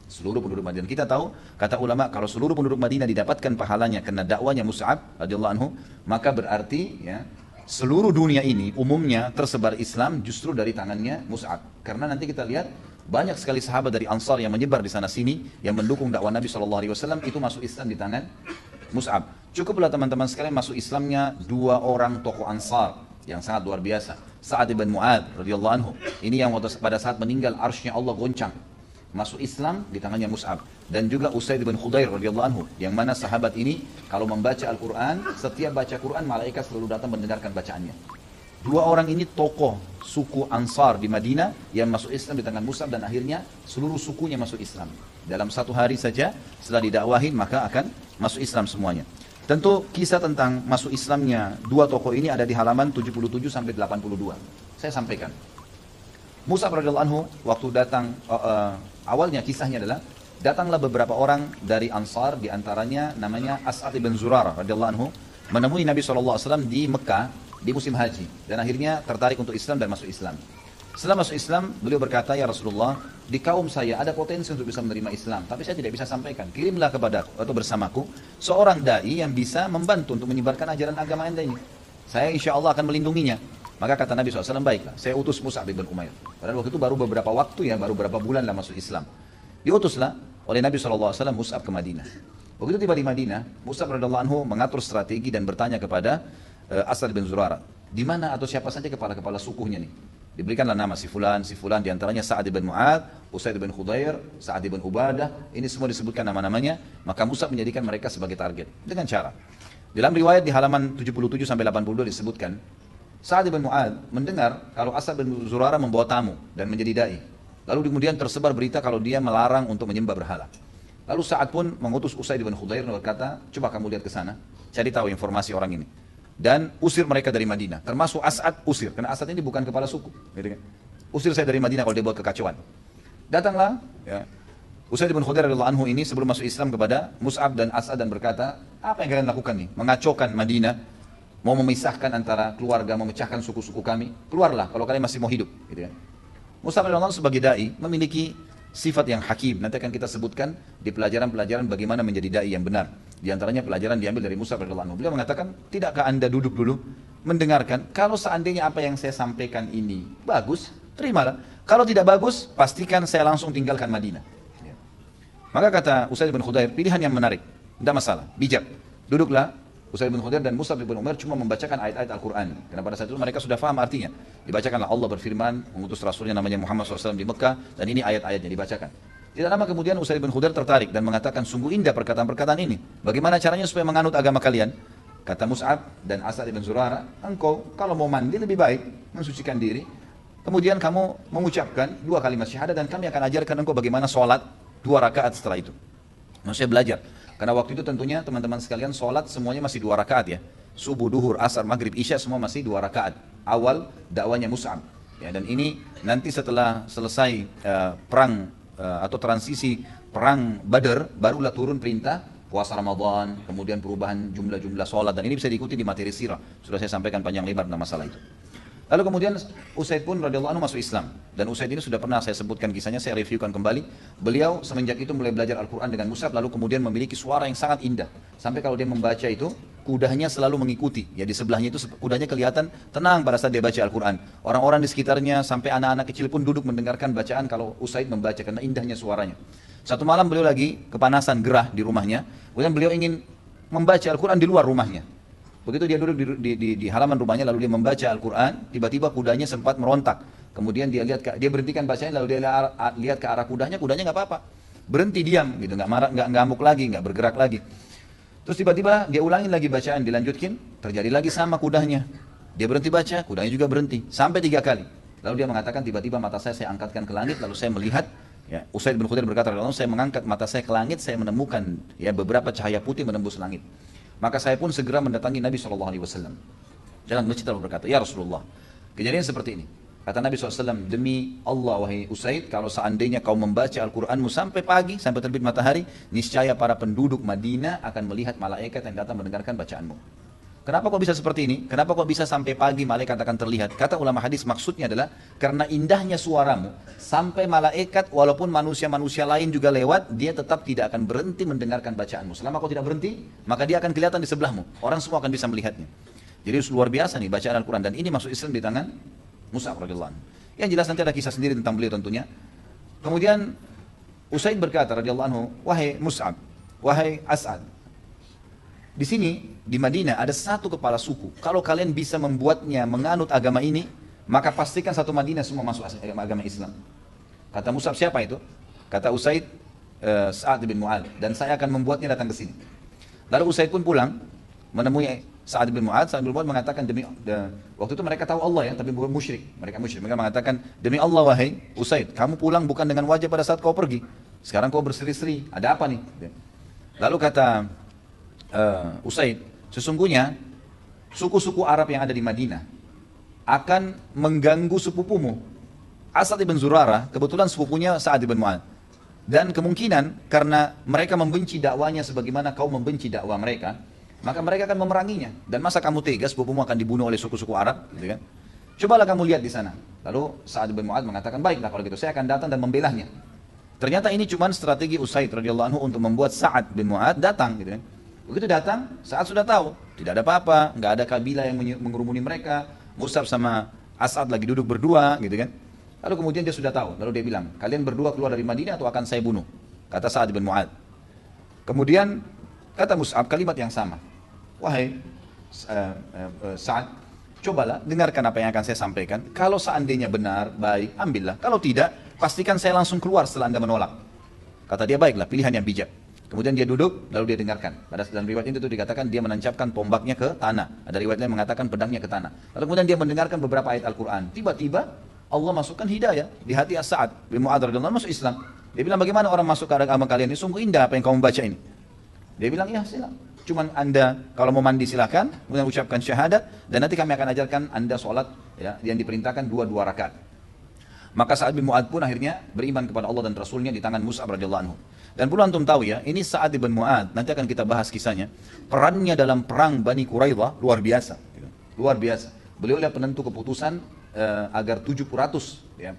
Seluruh penduduk Madinah. Kita tahu, kata ulama, kalau seluruh penduduk Madinah didapatkan pahalanya karena dakwanya Mus'ab radhiyallahu anhu, maka berarti seluruh dunia ini umumnya tersebar Islam justru dari tangannya Mus'ab. Karena nanti kita lihat banyak sekali sahabat dari Ansar yang menyebar di sana sini yang mendukung dakwah Nabi SAW itu masuk Islam di tangan Mus'ab. Cukuplah teman-teman sekalian masuk Islamnya dua orang tokoh Ansar yang sangat luar biasa. Sa'ad bin Mu'ad radhiyallahu anhu. Ini yang pada saat meninggal arsy-nya Allah goncang. Masuk Islam di tangannya Mus'ab. Dan juga Usaid bin Khudair radhiyallahu anhu, yang mana sahabat ini kalau membaca Al-Quran, setiap baca Quran malaikat selalu datang mendengarkan bacaannya. Dua orang ini tokoh suku Ansar di Madinah yang masuk Islam di tangan Mus'ab, dan akhirnya seluruh sukunya masuk Islam. Dalam satu hari saja setelah didakwahin maka akan masuk Islam semuanya. Tentu kisah tentang masuk Islamnya dua tokoh ini ada di halaman 77 sampai 82. Saya sampaikan. Mus'ab radhiyallahu anhu waktu datang awalnya kisahnya adalah datanglah beberapa orang dari Ansar, di antaranya namanya As'ad bin Zurarah radhiyallahu anhu, menemui Nabi SAW di Mekah di musim haji, dan akhirnya tertarik untuk Islam dan masuk Islam. Setelah masuk Islam, beliau berkata, "Ya Rasulullah, di kaum saya ada potensi untuk bisa menerima Islam, tapi saya tidak bisa sampaikan. Kirimlah kepadaku atau bersamaku seorang dai yang bisa membantu untuk menyebarkan ajaran agama Anda ini. Saya insya Allah akan melindunginya." Maka kata Nabi SAW, "Baiklah, saya utus Mus'ab bin Umair." Padahal waktu itu baru beberapa waktu ya, baru beberapa bulan lah masuk Islam. Diutuslah oleh Nabi SAW Mus'ab ke Madinah. Begitu tiba di Madinah, Mus'ab radhiyallahu anhu mengatur strategi dan bertanya kepada As'ad bin Zurarah, di mana atau siapa saja kepala-kepala sukunya nih. Diberikanlah nama si fulan, diantaranya Sa'ad bin Mu'ad, Usaid bin Khudair, Sa'ad bin Ubadah, ini semua disebutkan nama-namanya. Maka Mus'ab menjadikan mereka sebagai target. Dengan cara, dalam riwayat di halaman 77 sampai 82 disebutkan, Sa'ad bin Mu'ad mendengar kalau As'ad bin Zurarah membawa tamu dan menjadi dai. Lalu kemudian tersebar berita kalau dia melarang untuk menyembah berhala. Lalu Sa'ad pun mengutus Usaid bin Khudair dan berkata, "Coba kamu lihat ke sana, cari tahu informasi orang ini. Dan usir mereka dari Madinah, termasuk As'ad usir, karena As'ad ini bukan kepala suku. Gitu kan? Usir saya dari Madinah kalau dia buat kekacauan." Datanglah ya, Usaid bin Khudair radhiyallahu anhu ini sebelum masuk Islam kepada Mus'ab dan As'ad dan berkata, "Apa yang kalian lakukan nih? Mengacaukan Madinah, mau memisahkan antara keluarga, memecahkan suku-suku kami. Keluarlah kalau kalian masih mau hidup." Gitu kan? Mus'ab radhiyallahu anhu sebagai dai memiliki sifat yang hakim. Nanti akan kita sebutkan di pelajaran-pelajaran bagaimana menjadi dai yang benar. Di antaranya pelajaran diambil dari Mus'ab radhiyallahu anhu. Beliau mengatakan, "Tidakkah Anda duduk dulu mendengarkan? Kalau seandainya apa yang saya sampaikan ini bagus, terimalah. Kalau tidak bagus, pastikan saya langsung tinggalkan Madinah." Ya. Maka kata Usaid bin Khudair, pilihan yang menarik, tidak masalah, bijak. Duduklah. Usaid bin Khudair dan Mus'ab bin Umair cuma membacakan ayat-ayat Al-Quran. Karena pada saat itu mereka sudah faham artinya. Dibacakanlah Allah berfirman, mengutus Rasulnya namanya Muhammad SAW di Mekah, dan ini ayat-ayatnya dibacakan. Tidak lama kemudian Usaid bin Khudair tertarik dan mengatakan, "Sungguh indah perkataan-perkataan ini. Bagaimana caranya supaya menganut agama kalian?" Kata Mus'ab dan As'ad bin Zurarah, "Engkau kalau mau mandi lebih baik mensucikan diri. Kemudian kamu mengucapkan 2 kalimat syahadat dan kami akan ajarkan engkau bagaimana sholat 2 rakaat setelah itu." Maksudnya belajar. Karena waktu itu tentunya teman-teman sekalian sholat semuanya masih 2 rakaat ya. Subuh, duhur, asar, maghrib, isya semua masih 2 rakaat. Awal dakwanya Mus'ab. Ya, dan ini nanti setelah selesai perang atau transisi perang Badar, barulah turun perintah puasa Ramadan, kemudian perubahan jumlah-jumlah sholat, dan ini bisa diikuti di materi sirah. Sudah saya sampaikan panjang lebar tentang masalah itu. Lalu kemudian Usaid pun radhiyallahu anhu masuk Islam, dan Usaid ini sudah pernah saya sebutkan kisahnya, saya reviewkan kembali. Beliau semenjak itu mulai belajar Al-Quran dengan Mus'ab, lalu kemudian memiliki suara yang sangat indah, sampai kalau dia membaca itu kudanya selalu mengikuti. Ya, di sebelahnya itu kudanya kelihatan tenang pada saat dia baca Al-Quran. Orang-orang di sekitarnya sampai anak-anak kecil pun duduk mendengarkan bacaan kalau Usaid membaca karena indahnya suaranya. Satu malam beliau lagi kepanasan gerah di rumahnya, kemudian beliau ingin membaca Al-Quran di luar rumahnya. Begitu dia duduk di halaman rumahnya lalu dia membaca Al-Quran, tiba-tiba kudanya sempat merontak. Kemudian dia dia berhentikan bacanya, lalu dia lihat ke arah kudanya nggak apa-apa. Berhenti diam gitu, nggak marah, nggak ngamuk lagi, nggak bergerak lagi. Terus tiba-tiba dia ulangin lagi bacaan, dilanjutkin, terjadi lagi sama kudanya. Dia berhenti baca, kudanya juga berhenti, sampai 3 kali. Lalu dia mengatakan, tiba-tiba mata saya angkatkan ke langit, lalu saya melihat, ya, Usaid bin Khudair berkata, lalu saya mengangkat mata saya ke langit, saya menemukan ya beberapa cahaya putih menembus langit. Maka saya pun segera mendatangi Nabi SAW. Jalan masjid lalu berkata, "Ya Rasulullah, kejadian seperti ini." Kata Nabi SAW, "Demi Allah wahai Usaid, kalau seandainya kau membaca Al-Quranmu sampai pagi, sampai terbit matahari, niscaya para penduduk Madinah akan melihat malaikat yang datang mendengarkan bacaanmu." Kenapa kok bisa seperti ini? Kenapa kok bisa sampai pagi malaikat akan terlihat? Kata ulama hadis maksudnya adalah karena indahnya suaramu, sampai malaikat walaupun manusia-manusia lain juga lewat, dia tetap tidak akan berhenti mendengarkan bacaanmu. Selama kau tidak berhenti, maka dia akan kelihatan di sebelahmu. Orang semua akan bisa melihatnya. Jadi luar biasa nih bacaan Al-Quran, dan ini masuk Islam di tangan Mus'ab radhiyallahu anhu. Yang jelas nanti ada kisah sendiri tentang beliau tentunya. Kemudian Usaid berkata radhiyallahu anhu, wahai Mus'ab, wahai As'ad, di sini di Madinah ada satu kepala suku. Kalau kalian bisa membuatnya menganut agama ini, maka pastikan satu Madinah semua masuk agama Islam. Kata Mus'ab, siapa itu? Kata Usaid, Sa'ad bin Mu'adz, dan saya akan membuatnya datang ke sini. Lalu Usaid pun pulang menemui Sa'ad bin Mu'adz. Sa'ad bin Mu'adz mengatakan, waktu itu mereka tahu Allah ya, tapi bukan musyrik. Mereka mengatakan, demi Allah wahai Usaid, kamu pulang bukan dengan wajah pada saat kau pergi. Sekarang kau berseri-seri, ada apa nih? Lalu kata Usaid, sesungguhnya suku-suku Arab yang ada di Madinah akan mengganggu sepupumu Asad ibn Zurarah. Kebetulan sepupunya Sa'ad ibn Mu'adz, dan kemungkinan karena mereka membenci dakwanya sebagaimana kau membenci dakwah mereka, maka mereka akan memeranginya. Dan masa kamu tega sepupumu akan dibunuh oleh suku-suku Arab, gitu kan? Cobalah kamu lihat di sana. Lalu Sa'ad bin Mu'adz mengatakan, baiklah kalau gitu saya akan datang dan membelahnya. Ternyata ini cuma strategi Usaid radhiyallahu anhu untuk membuat Sa'ad bin Mu'adz datang, gitu kan? Begitu datang, Sa'ad sudah tahu tidak ada apa-apa, nggak ada kabilah yang mengerumuni mereka. Mus'ab sama As'ad lagi duduk berdua, gitu kan? Lalu kemudian dia sudah tahu. Lalu dia bilang, kalian berdua keluar dari Madinah atau akan saya bunuh, kata Sa'ad bin Mu'adz. Kemudian kata Mus'ab kalimat yang sama, wahai Sa'ad, cobalah dengarkan apa yang akan saya sampaikan. Kalau seandainya benar, baik, ambillah. Kalau tidak, pastikan saya langsung keluar setelah Anda menolak. Kata dia, baiklah, pilihan yang bijak. Kemudian dia duduk, lalu dia dengarkan. Pada dalam riwayat itu dikatakan dia menancapkan tombaknya ke tanah. Ada riwayat lain mengatakan pedangnya ke tanah. Lalu kemudian dia mendengarkan beberapa ayat Al-Quran. Tiba-tiba Allah masukkan hidayah di hati Sa'ad bin Mu'adz radhiyallahu anhu, masuk Islam. Dia bilang, bagaimana orang masuk ke agama kalian ini? Sungguh indah apa yang kamu baca ini. Dia bilang, ya silakan. Cuman Anda kalau mau mandi silahkan, kemudian ucapkan syahadat, dan nanti kami akan ajarkan Anda sholat ya, yang diperintahkan 2 rakaat. Maka Sa'ad bin Mu'adz pun akhirnya beriman kepada Allah dan Rasulnya di tangan Mus'ab radhiyallahu anhu. Dan perlu antum tahu ya, ini Sa'ad bin Mu'adz, nanti akan kita bahas kisahnya. Perannya dalam perang Bani Quraidah luar biasa. Luar biasa. Beliau adalah penentu keputusan agar 700 ya,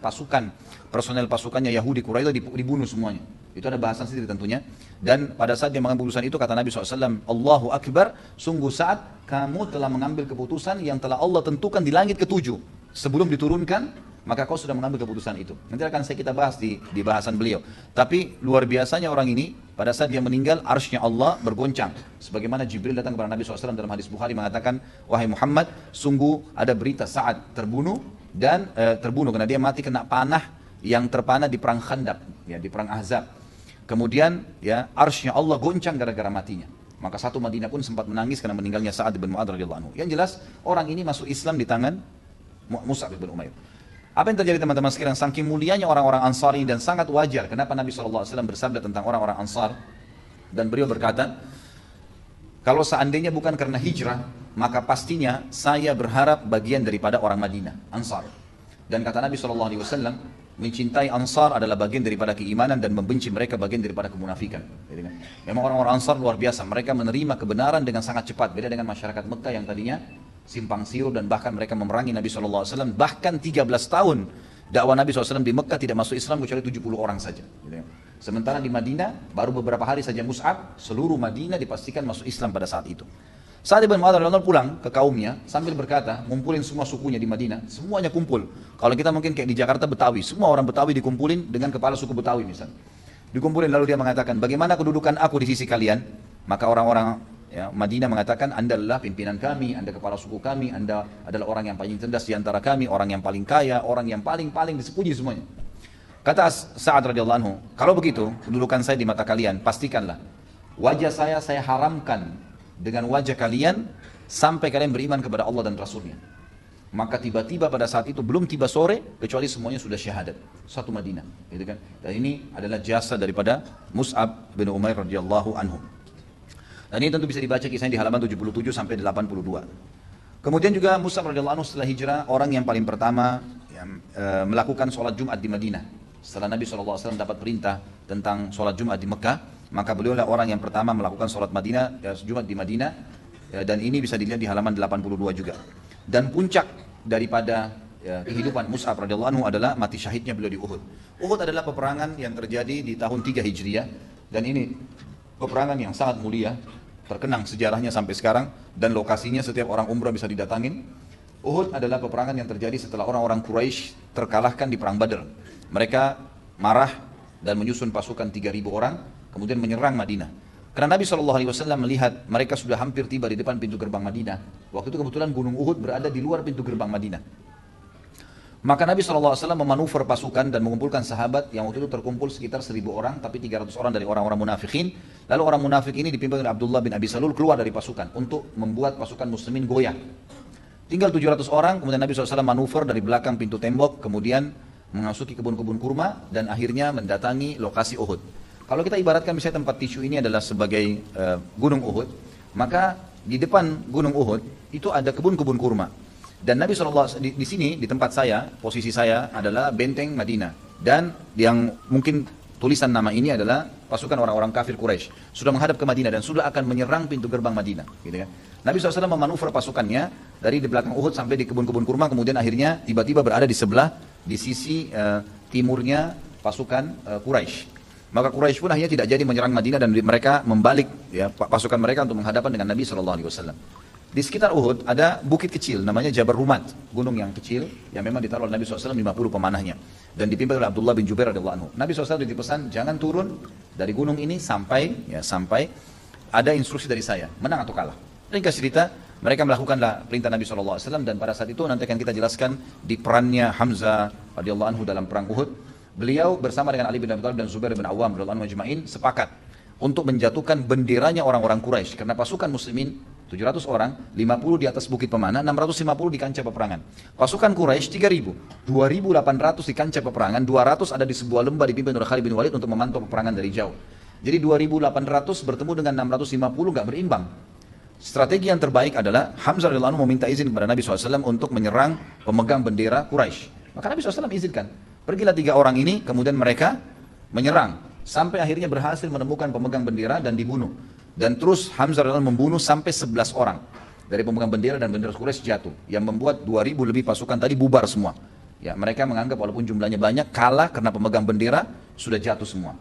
pasukan, personel pasukannya Yahudi Quraidah dibunuh semuanya. Itu ada bahasan sendiri tentunya. Dan pada saat dia mengambil keputusan itu, kata Nabi SAW, Allahu Akbar, sungguh saat kamu telah mengambil keputusan yang telah Allah tentukan di langit ke-7. Sebelum diturunkan, maka kau sudah mengambil keputusan itu. Nanti akan kita bahas di bahasan beliau. Tapi luar biasanya orang ini, pada saat dia meninggal, arsy-Nya Allah bergoncang. Sebagaimana Jibril datang kepada Nabi SAW dalam hadis Bukhari mengatakan, wahai Muhammad, sungguh ada berita Sa'ad terbunuh, dan terbunuh karena dia mati kena panah yang terpanah di perang Khandaq, ya, di perang Ahzab. Kemudian ya arsy-Nya Allah goncang gara-gara matinya. Maka satu Madinah pun sempat menangis karena meninggalnya Sa'ad bin Mu'adz radhiyallahu anhu. Yang jelas orang ini masuk Islam di tangan Mus'ab bin Umair. Apa yang terjadi teman-teman sekalian? Saking mulianya orang-orang Ansari, dan sangat wajar kenapa Nabi SAW bersabda tentang orang-orang Ansar, dan beliau berkata, kalau seandainya bukan karena hijrah, maka pastinya saya berharap bagian daripada orang Madinah, Ansar. Dan kata Nabi SAW, mencintai Ansar adalah bagian daripada keimanan, dan membenci mereka bagian daripada kemunafikan. Memang orang-orang Ansar luar biasa, mereka menerima kebenaran dengan sangat cepat, beda dengan masyarakat Mekah yang tadinya simpang siur, dan bahkan mereka memerangi Nabi SAW. Bahkan 13 tahun dakwah Nabi SAW di Mekah tidak masuk Islam kecuali 70 orang saja. Sementara di Madinah baru beberapa hari saja Mus'ab, seluruh Madinah dipastikan masuk Islam pada saat itu. Sa'ad bin Mu'adz radhiyallahu anhu pulang ke kaumnya sambil berkata, ngumpulin semua sukunya di Madinah, semuanya kumpul. Kalau kita mungkin kayak di Jakarta Betawi, semua orang Betawi dikumpulin dengan kepala suku Betawi misalnya. Dikumpulin, lalu dia mengatakan, bagaimana kedudukan aku di sisi kalian? Maka orang-orang ya, Madinah mengatakan, Anda adalah pimpinan kami, Anda kepala suku kami, Anda adalah orang yang paling cerdas di antara kami, orang yang paling kaya, orang yang paling disepuji semuanya. Kata Sa'ad radhiyallahu anhu, kalau begitu kedudukan saya di mata kalian, pastikanlah wajah saya haramkan dengan wajah kalian sampai kalian beriman kepada Allah dan Rasulnya. Maka tiba-tiba pada saat itu belum tiba sore kecuali semuanya sudah syahadat, satu Madinah, gitu kan? Dan ini adalah jasa daripada Mus'ab bin Umair radhiyallahu anhu. Dan ini tentu bisa dibaca kisahnya di halaman 77 sampai 82. Kemudian juga Mus'ab radhiyallahu anhu setelah hijrah, orang yang paling pertama yang melakukan sholat Jumat di Madinah. Setelah Nabi SAW dapat perintah tentang sholat Jumat di Mekah, maka beliau adalah orang yang pertama melakukan sholat Jumat di Madinah, dan ini bisa dilihat di halaman 82 juga. Dan puncak daripada kehidupan Mus'ab radhiyallahu anhu adalah mati syahidnya beliau di Uhud. Uhud adalah peperangan yang terjadi di tahun 3 Hijriah, dan ini peperangan yang sangat mulia terkenang sejarahnya sampai sekarang, dan lokasinya setiap orang umrah bisa didatangin. Uhud adalah peperangan yang terjadi setelah orang-orang Quraisy terkalahkan di perang Badr. Mereka marah dan menyusun pasukan 3.000 orang, kemudian menyerang Madinah. Karena Nabi SAW melihat mereka sudah hampir tiba di depan pintu gerbang Madinah. Waktu itu kebetulan Gunung Uhud berada di luar pintu gerbang Madinah. Maka Nabi SAW memanuver pasukan dan mengumpulkan sahabat yang waktu itu terkumpul sekitar 1.000 orang, tapi 300 orang dari orang-orang munafikin. Lalu orang munafik ini dipimpin oleh Abdullah bin Abi Salul keluar dari pasukan untuk membuat pasukan muslimin goyah. Tinggal 700 orang, kemudian Nabi SAW manuver dari belakang pintu tembok, kemudian memasuki kebun-kebun kurma, dan akhirnya mendatangi lokasi Uhud. Kalau kita ibaratkan misalnya tempat tisu ini adalah sebagai gunung Uhud, maka di depan gunung Uhud itu ada kebun-kebun kurma. Dan Nabi SAW di sini, di tempat saya, posisi saya adalah benteng Madinah. Dan yang mungkin tulisan nama ini adalah pasukan orang-orang kafir Quraisy. Sudah menghadap ke Madinah dan sudah akan menyerang pintu gerbang Madinah. Gitu kan. Nabi SAW memanuver pasukannya dari di belakang Uhud sampai di kebun-kebun kurma. Kemudian akhirnya tiba-tiba berada di sebelah, di sisi timurnya pasukan Quraisy. Maka Quraisy pun akhirnya tidak jadi menyerang Madinah dan mereka membalik ya, pasukan mereka untuk menghadapan dengan Nabi SAW. Di sekitar Uhud ada bukit kecil namanya Jabal Rumat, gunung yang kecil yang memang ditaruh oleh Nabi SAW 50 pemanahnya dan dipimpin oleh Abdullah bin Jubair radhiyallahu anhu. Nabi SAW dipesan jangan turun dari gunung ini sampai ada instruksi dari saya, menang atau kalah. Ringkas cerita, mereka melakukanlah perintah Nabi SAW dan pada saat itu nanti akan kita jelaskan di perannya Hamzah radhiyallahu anhu dalam perang Uhud. Beliau bersama dengan Ali bin Abi Thalib dan Zubair bin Awam radhiyallahu anhu majma'in sepakat untuk menjatuhkan benderanya orang-orang Quraisy karena pasukan muslimin 700 orang, 50 di atas bukit pemanah, 650 di kancah peperangan. Pasukan Quraisy 3.000, 2.800 di kancah peperangan, 200 ada di sebuah lembah dipimpin oleh Khalid bin Walid untuk memantau peperangan dari jauh. Jadi 2.800 bertemu dengan 650 gak berimbang. Strategi yang terbaik adalah Hamzah radhiyallahu anhu meminta izin kepada Nabi SAW untuk menyerang pemegang bendera Quraisy. Maka Nabi SAW izinkan. Pergilah 3 orang ini, kemudian mereka menyerang. Sampai akhirnya berhasil menemukan pemegang bendera dan dibunuh. Dan terus Hamzah radhiyallahu anhu membunuh sampai 11 orang dari pemegang bendera dan bendera Quraisy jatuh, yang membuat 2.000 lebih pasukan tadi bubar semua. Ya, mereka menganggap walaupun jumlahnya banyak kalah karena pemegang bendera sudah jatuh semua.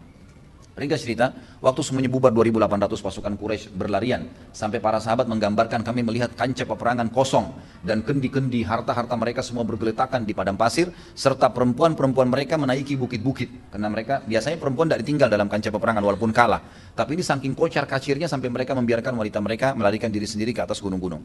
Ringkas cerita, waktu semuanya bubar 2.800 pasukan Quraisy berlarian, sampai para sahabat menggambarkan kami melihat kancah peperangan kosong dan kendi-kendi harta-harta mereka semua bergeletakan di padang pasir, serta perempuan-perempuan mereka menaiki bukit-bukit karena mereka biasanya perempuan tidak ditinggal dalam kancah peperangan walaupun kalah, tapi ini saking kocar kacirnya sampai mereka membiarkan wanita mereka melarikan diri sendiri ke atas gunung-gunung.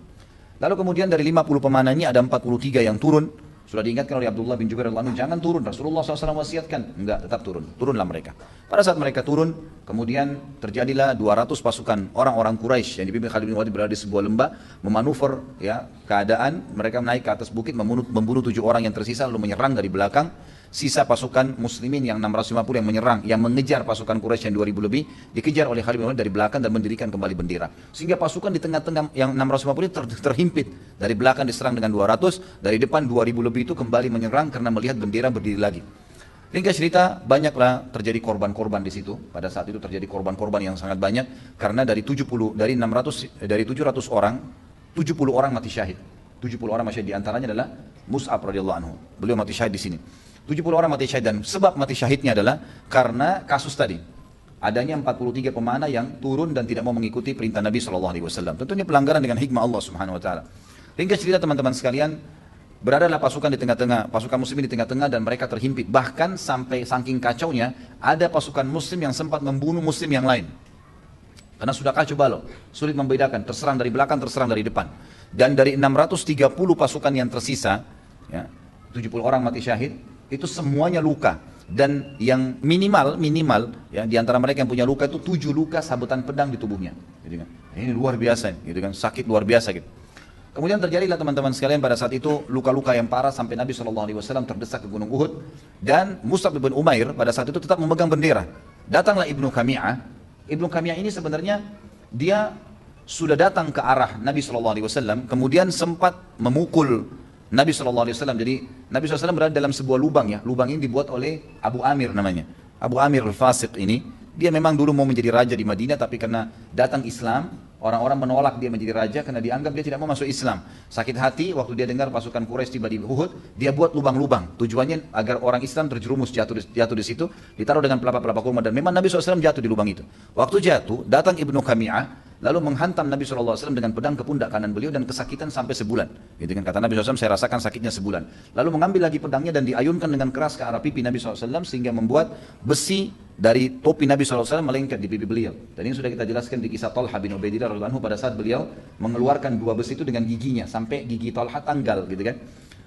Lalu kemudian dari 50 pemanah ini ada 43 yang turun. Sudah diingatkan oleh Abdullah bin Jubair radhiyallahu anhu, jangan turun. Rasulullah SAW wasiatkan, enggak, tetap turun. Turunlah mereka. Pada saat mereka turun, kemudian terjadilah 200 pasukan orang-orang Quraisy yang dipimpin Khalid bin Walid berada di sebuah lembah, memanuver ya keadaan. Mereka naik ke atas bukit, membunuh 7 orang yang tersisa, lalu menyerang dari belakang. Sisa pasukan muslimin yang 650 yang menyerang, yang mengejar pasukan Quraisy yang 2.000 lebih, dikejar oleh Khalid bin Walid dari belakang dan mendirikan kembali bendera. Sehingga pasukan di tengah-tengah yang 650 ini terhimpit. Dari belakang diserang dengan 200, dari depan 2.000 lebih itu kembali menyerang karena melihat bendera berdiri lagi. Ringkas cerita, banyaklah terjadi korban-korban di situ. Pada saat itu terjadi korban-korban yang sangat banyak karena dari 700 orang, 70 orang mati syahid. 70 orang mati syahid, di antaranya adalah Mus'ab radhiyallahu anhu. Beliau mati syahid di sini. 70 orang mati syahid, dan sebab mati syahidnya adalah karena kasus tadi. Adanya 43 pemanah yang turun dan tidak mau mengikuti perintah Nabi SAW. Tentu ini pelanggaran dengan hikmah Allah Subhanahu Wa Taala. Ringkas cerita teman-teman sekalian, beradalah pasukan di tengah-tengah, pasukan muslimin di tengah-tengah dan mereka terhimpit. Bahkan sampai saking kacaunya, ada pasukan muslim yang sempat membunuh muslim yang lain. Karena sudah kacau balau, sulit membedakan, terserang dari belakang, terserang dari depan. Dan dari 630 pasukan yang tersisa, ya, 70 orang mati syahid, itu semuanya luka. Dan yang minimal ya, di antara mereka yang punya luka itu 7 luka sabetan pedang di tubuhnya, gitu kan. Ini luar biasa, gitu kan, sakit luar biasa gitu. Kemudian terjadilah teman-teman sekalian pada saat itu luka-luka yang parah sampai Nabi SAW terdesak ke Gunung Uhud, dan Mus'ab bin Umair pada saat itu tetap memegang bendera. Datanglah Ibnu Kami'ah. Ibnu Kami'ah ini sebenarnya dia sudah datang ke arah Nabi SAW, kemudian sempat memukul Nabi SAW. Jadi Nabi SAW berada dalam sebuah lubang ya. Lubang ini dibuat oleh Abu Amir namanya. Abu Amir al-Fasiq ini, dia memang dulu mau menjadi raja di Madinah, tapi karena datang Islam, orang-orang menolak dia menjadi raja karena dianggap dia tidak mau masuk Islam. Sakit hati waktu dia dengar pasukan Quraisy tiba di Uhud, dia buat lubang-lubang. Tujuannya agar orang Islam terjerumus jatuh di situ, ditaruh dengan pelapa-pelapa kurma, dan memang Nabi SAW jatuh di lubang itu. Waktu jatuh, datang Ibnu Kami'ah, lalu menghantam Nabi SAW dengan pedang ke pundak kanan beliau dan kesakitan sampai sebulan. Gitu kan, kata Nabi SAW, saya rasakan sakitnya sebulan. Lalu mengambil lagi pedangnya dan diayunkan dengan keras ke arah pipi Nabi SAW sehingga membuat besi dari topi Nabi SAW melengket di pipi beliau. Dan ini sudah kita jelaskan di kisah Talha bin Ubaidillah radhiyallahu anhu pada saat beliau mengeluarkan dua besi itu dengan giginya sampai gigi Talha tanggal gitu kan.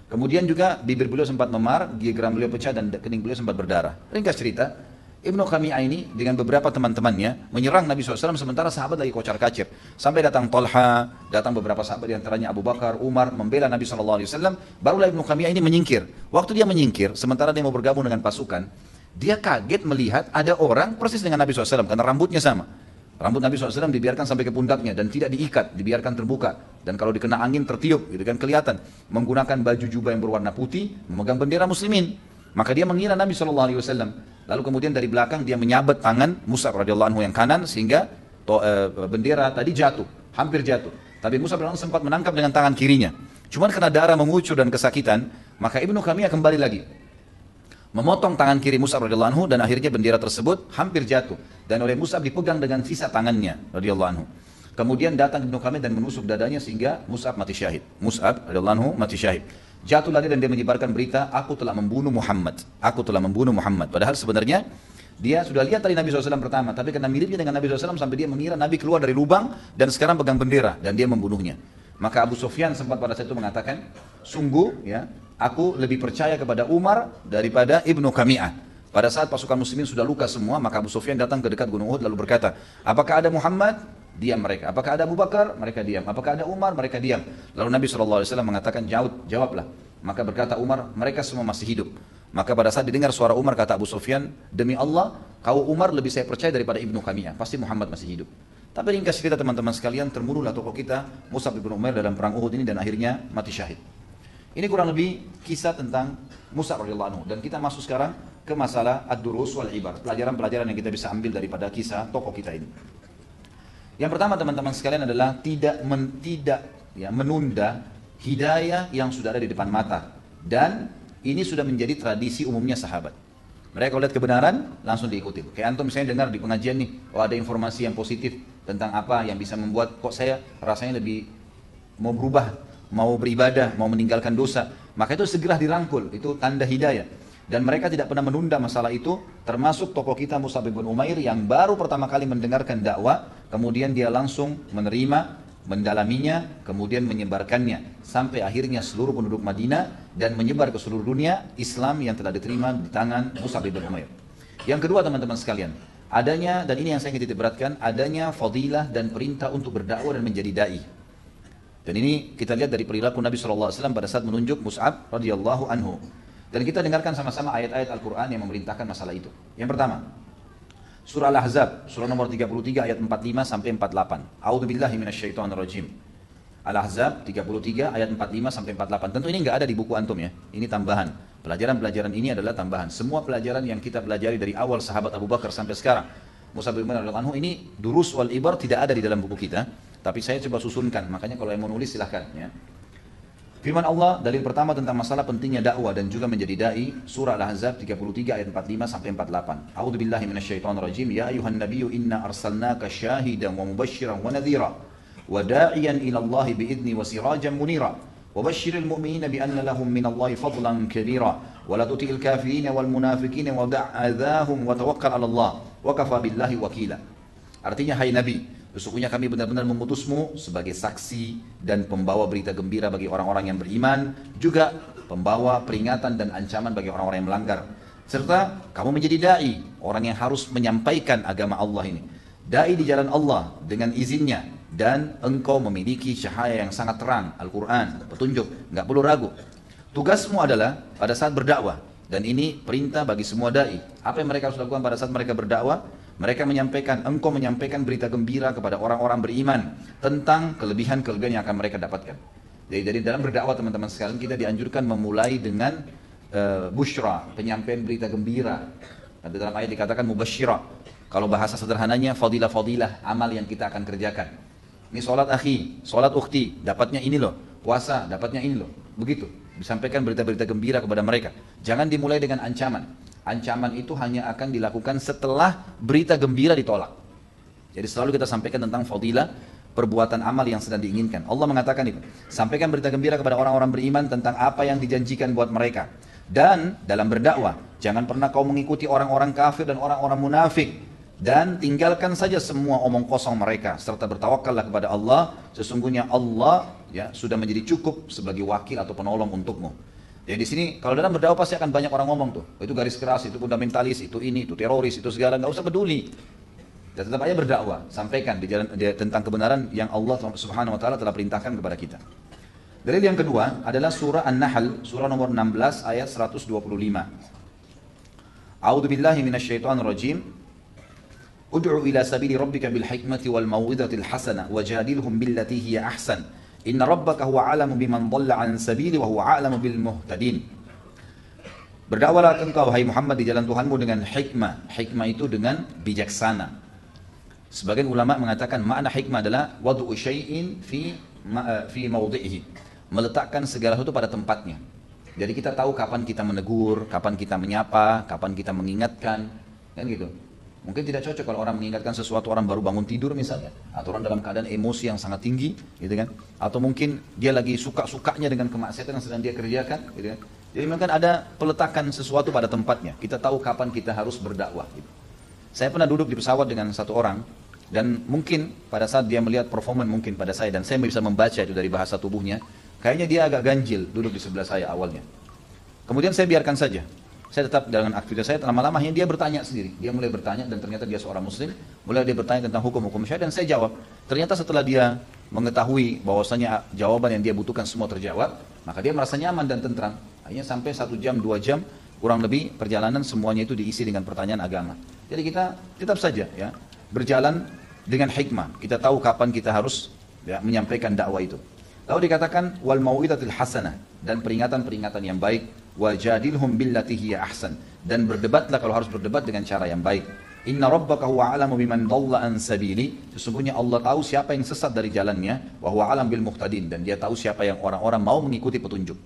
Kemudian juga bibir beliau sempat memar, gigi geram beliau pecah dan kening beliau sempat berdarah. Ringkas cerita, Ibnu Khami'ah ini dengan beberapa teman-temannya menyerang Nabi SAW sementara sahabat lagi kocar-kacir. Sampai datang Talha, datang beberapa sahabat diantaranya Abu Bakar, Umar, membela Nabi SAW. Barulah Ibnu Khami'ah ini menyingkir. Waktu dia menyingkir, sementara dia mau bergabung dengan pasukan, dia kaget melihat ada orang persis dengan Nabi SAW karena rambutnya sama. Rambut Nabi SAW dibiarkan sampai ke pundaknya dan tidak diikat, dibiarkan terbuka. Dan kalau dikena angin tertiup, gitu kan kelihatan. Menggunakan baju jubah yang berwarna putih, memegang bendera muslimin. Maka dia mengira Nabi SAW. Lalu kemudian dari belakang dia menyabet tangan Mus'ab radhiyallahu anhu yang kanan sehingga bendera tadi jatuh, hampir jatuh. Tapi Mus'ab radhiyallahu anhu sempat menangkap dengan tangan kirinya. Cuman karena darah mengucur dan kesakitan, maka Ibnu Khami'ah kembali lagi memotong tangan kiri Mus'ab radhiyallahu anhu dan akhirnya bendera tersebut hampir jatuh dan oleh Mus'ab dipegang dengan sisa tangannya radhiyallahu anhu. Kemudian datang Ibnu Khami'ah dan menusuk dadanya sehingga Mus'ab mati syahid. Mus'ab radhiyallahu anhu mati syahid. Jatuh lagi dan dia menyebarkan berita, aku telah membunuh Muhammad. Aku telah membunuh Muhammad. Padahal sebenarnya dia sudah lihat tadi Nabi SAW pertama, tapi karena miripnya dengan Nabi SAW sampai dia mengira Nabi keluar dari lubang dan sekarang pegang bendera dan dia membunuhnya. Maka Abu Sufyan sempat pada saat itu mengatakan, sungguh ya, aku lebih percaya kepada Umar daripada Ibnu Khami'ah. Pada saat pasukan muslimin sudah luka semua, maka Abu Sufyan datang ke dekat Gunung Uhud lalu berkata, apakah ada Muhammad? Diam mereka. Apakah ada Abu Bakar? Mereka diam. Apakah ada Umar? Mereka diam. Lalu Nabi SAW mengatakan, jawablah. Maka berkata Umar, mereka semua masih hidup. Maka pada saat didengar suara Umar, kata Abu Sufyan, demi Allah, kau Umar lebih saya percaya daripada Ibnu Khami'ah. Pasti Muhammad masih hidup. Tapi ringkas cerita teman-teman sekalian, terbunuhlah tokoh kita, Mus'ab bin Umair dalam perang Uhud ini dan akhirnya mati syahid. Ini kurang lebih kisah tentang Mus'ab radhiyallahu anhu. Dan kita masuk sekarang ke masalah ad-durus wal ibar. Pelajaran-pelajaran yang kita bisa ambil daripada kisah tokoh kita ini. Yang pertama teman-teman sekalian adalah tidak menunda hidayah yang sudah ada di depan mata. Dan ini sudah menjadi tradisi umumnya sahabat. Mereka kalau lihat kebenaran langsung diikuti. Kayak antum misalnya dengar di pengajian nih, ada informasi yang positif tentang apa yang bisa membuat kok saya rasanya lebih mau berubah, mau beribadah, mau meninggalkan dosa. Maka itu segera dirangkul, itu tanda hidayah. Dan mereka tidak pernah menunda masalah itu, termasuk tokoh kita Mus'ab bin Umair yang baru pertama kali mendengarkan dakwah, kemudian dia langsung menerima, mendalaminya, kemudian menyebarkannya. Sampai akhirnya seluruh penduduk Madinah dan menyebar ke seluruh dunia Islam yang telah diterima di tangan Mus'ab bin Umair. Yang kedua teman-teman sekalian, adanya, dan ini yang saya ingin titik beratkan, adanya fadilah dan perintah untuk berdakwah dan menjadi da'i. Dan ini kita lihat dari perilaku Nabi SAW pada saat menunjuk Mus'ab radhiyallahu anhu. Dan kita dengarkan sama-sama ayat-ayat Al-Quran yang memerintahkan masalah itu. Yang pertama, surah Al-Ahzab, surah nomor 33 ayat 45 sampai 48. A'udzubillahi minasyaitonirrajim. Al-Ahzab 33 ayat 45 sampai 48. Tentu ini enggak ada di buku antum ya. Ini tambahan. Pelajaran-pelajaran ini adalah tambahan. Semua pelajaran yang kita pelajari dari awal sahabat Abu Bakar sampai sekarang, Mus'ab bin Umair radhiyallahu anhu, ini durus wal ibar tidak ada di dalam buku kita. Tapi saya coba susunkan. Makanya kalau yang mau nulis silahkan ya. Firman Allah, dalil pertama tentang masalah pentingnya dakwah dan juga menjadi dai, surah Al-Ahzab 33 ayat 45 sampai 48. A'udzubillahi minasyaitonirrajim. Ya ayuhan nabiyyu inna arsalnaka syahidan wa mubasysyiran wa nadhira wa da'iyan ila Allah bi'idzni wa sirajan munira wa basyiril mu'minina bi anna lahum minallahi fadlan kabira wa la tuti'il kafirin wal munafiqin wa da'adzahum wa tawakkal 'ala Allah wa kafa billahi wakila. Artinya, hai Nabi, sesungguhnya kami benar-benar memutusmu sebagai saksi dan pembawa berita gembira bagi orang-orang yang beriman, juga pembawa peringatan dan ancaman bagi orang-orang yang melanggar. Serta kamu menjadi da'i, orang yang harus menyampaikan agama Allah ini. Da'i di jalan Allah dengan izinnya, dan engkau memiliki cahaya yang sangat terang, Al-Quran, petunjuk, nggak perlu ragu. Tugasmu adalah pada saat berdakwah, dan ini perintah bagi semua da'i. Apa yang mereka harus lakukan pada saat mereka berdakwah? Mereka menyampaikan, engkau menyampaikan berita gembira kepada orang-orang beriman tentang kelebihan-kelebihan yang akan mereka dapatkan. Jadi dalam berdakwah teman-teman sekalian, kita dianjurkan memulai dengan busyra, penyampaian berita gembira. Ada dalam ayat dikatakan mubasyira. Kalau bahasa sederhananya, fadilah-fadilah amal yang kita akan kerjakan. Ini sholat akhi, sholat ukhti, dapatnya ini loh. Puasa, dapatnya ini loh. Begitu, disampaikan berita-berita gembira kepada mereka. Jangan dimulai dengan ancaman. Ancaman itu hanya akan dilakukan setelah berita gembira ditolak. Jadi selalu kita sampaikan tentang fadilah perbuatan amal yang sedang diinginkan. Allah mengatakan itu. Sampaikan berita gembira kepada orang-orang beriman tentang apa yang dijanjikan buat mereka. Dan dalam berdakwah, jangan pernah kau mengikuti orang-orang kafir dan orang-orang munafik. Dan tinggalkan saja semua omong kosong mereka, serta bertawakallah kepada Allah. Sesungguhnya Allah ya sudah menjadi cukup sebagai wakil atau penolong untukmu. Jadi di sini kalau dalam berdakwah pasti akan banyak orang ngomong tuh, itu garis keras, itu fundamentalis, itu ini, itu teroris, itu segala, nggak usah peduli. Dan tetap aja berdakwah, sampaikan tentang kebenaran yang Allah Subhanahu Wa Taala telah perintahkan kepada kita. Dalil yang kedua adalah surah An-Nahl, surah nomor 16 ayat 125. A'udzubillahi minasyaitonirrajim. Ud'u ila sabili rabbika bil hikmati wal mau'izatil hasanah wajadilhum billati hiya ahsan. Inna rabbaka huwa a'lamu biman dhalla 'an sabili wa huwa a'lamu bil muhtadin. Berdakwalah engkau hai Muhammad di jalan Tuhanmu dengan hikmah. Hikmah itu dengan bijaksana. Sebagian ulama mengatakan makna hikmah adalah wad'u syai'in fi mawdhi'ihi. Meletakkan segala sesuatu pada tempatnya. Jadi kita tahu kapan kita menegur, kapan kita menyapa, kapan kita mengingatkan, kan gitu. Mungkin tidak cocok kalau orang mengingatkan sesuatu, orang baru bangun tidur misalnya, atau orang dalam keadaan emosi yang sangat tinggi, gitu kan? Atau mungkin dia lagi suka-sukanya dengan kemaksiatan yang sedang dia kerjakan, gitu kan? Jadi mungkin ada peletakan sesuatu pada tempatnya. Kita tahu kapan kita harus berdakwah. Gitu. Saya pernah duduk di pesawat dengan satu orang, dan mungkin pada saat dia melihat performan mungkin pada saya, dan saya bisa membaca itu dari bahasa tubuhnya, kayaknya dia agak ganjil duduk di sebelah saya awalnya. Kemudian saya biarkan saja. Saya tetap dengan aktivitas saya, lama-lama dia bertanya sendiri. Dia mulai bertanya dan ternyata dia seorang muslim. Mulai dia bertanya tentang hukum-hukum syariat dan saya jawab. Ternyata setelah dia mengetahui bahwasanya jawaban yang dia butuhkan semua terjawab, maka dia merasa nyaman dan tentram. Akhirnya sampai 1 jam, 2 jam, kurang lebih perjalanan semuanya itu diisi dengan pertanyaan agama. Jadi kita tetap saja ya berjalan dengan hikmah. Kita tahu kapan kita harus ya, menyampaikan dakwah itu. Lalu dikatakan wal mau'izatil hasanah, dan peringatan-peringatan yang baik, wajadilhum billati hiya ahsan, dan berdebatlah kalau harus berdebat dengan cara yang baik. Inna rabbaka huwa a'lamu biman dhalla an sabili, sesungguhnya Allah tahu siapa yang sesat dari jalannya, wa huwa a'lam bil muhtadin, dan dia tahu siapa yang orang-orang mau mengikuti petunjuk.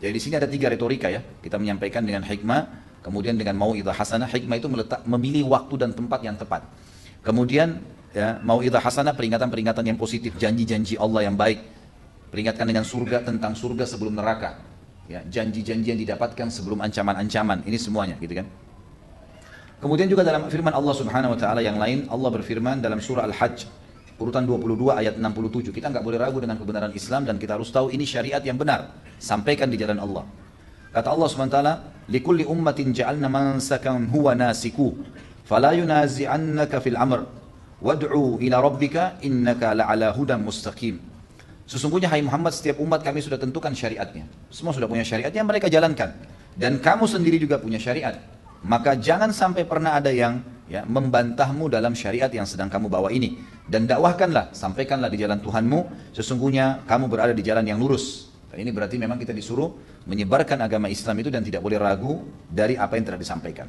Jadi di sini ada 3 retorika ya, kita menyampaikan dengan hikmah, kemudian dengan mau'izah hasanah. Hikmah itu memilih waktu dan tempat yang tepat. Kemudian ya, mau'izah hasanah, peringatan-peringatan yang positif, janji-janji Allah yang baik. Peringatkan dengan surga, tentang surga sebelum neraka. Ya, janji-janji yang didapatkan sebelum ancaman-ancaman. Ini semuanya, gitu kan. Kemudian juga dalam firman Allah Subhanahu Wa Taala yang lain, Allah berfirman dalam surah Al-Hajj, urutan 22 ayat 67. Kita nggak boleh ragu dengan kebenaran Islam dan kita harus tahu ini syariat yang benar. Sampaikan di jalan Allah. Kata Allah Subhanahu Wa Taala, "Likulli ummatin ja'alna mansakan huwa nasiku, fala yunazi'annaka fil amr, wad'u ila rabbika innaka la'ala hudan mustaqim." Sesungguhnya hai Muhammad, setiap umat kami sudah tentukan syariatnya. Semua sudah punya syariat yang mereka jalankan. Dan kamu sendiri juga punya syariat. Maka jangan sampai pernah ada yang ya, membantahmu dalam syariat yang sedang kamu bawa ini. Dan dakwahkanlah, sampaikanlah di jalan Tuhanmu. Sesungguhnya kamu berada di jalan yang lurus. Dan ini berarti memang kita disuruh menyebarkan agama Islam itu dan tidak boleh ragu dari apa yang telah disampaikan.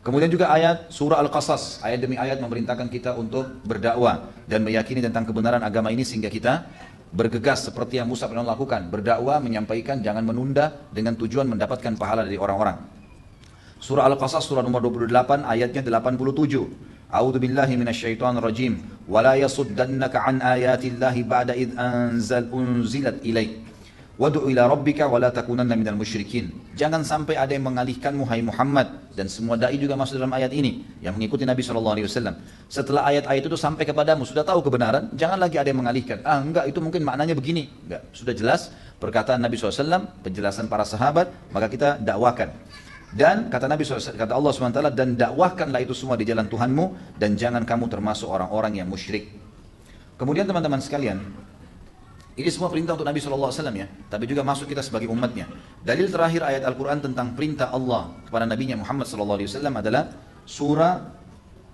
Kemudian juga ayat surah Al-Qasas, ayat demi ayat memerintahkan kita untuk berdakwah dan meyakini tentang kebenaran agama ini sehingga kita bergegas seperti yang Musa pernah lakukan, berdakwah, menyampaikan, jangan menunda dengan tujuan mendapatkan pahala dari orang-orang. Surah Al-Qasas surah nomor 28 ayatnya 87. A'udzu billahi minasyaitonir rajim. Wa la yasuddannaka an ayatillahi ba'da id unzilat ilaik. Wad'u ila rabbika wa la takunanna minal musyrikin. Jangan sampai ada yang mengalihkanmu hai Muhammad, dan semua dai juga masuk dalam ayat ini yang mengikuti Nabi SAW. Setelah ayat-ayat itu sampai kepadamu, sudah tahu kebenaran, jangan lagi ada yang mengalihkan. Enggak, itu mungkin maknanya begini. Enggak, sudah jelas perkataan Nabi SAW, penjelasan para sahabat, maka kita dakwakan. Dan kata Nabi SAW, kata Allah SWT, dan dakwahkanlah itu semua di jalan Tuhanmu, dan jangan kamu termasuk orang-orang yang musyrik. Kemudian teman-teman sekalian, ini semua perintah untuk Nabi SAW ya, tapi juga masuk kita sebagai umatnya. Dalil terakhir ayat Al-Quran tentang perintah Allah kepada Nabi Muhammad SAW adalah surah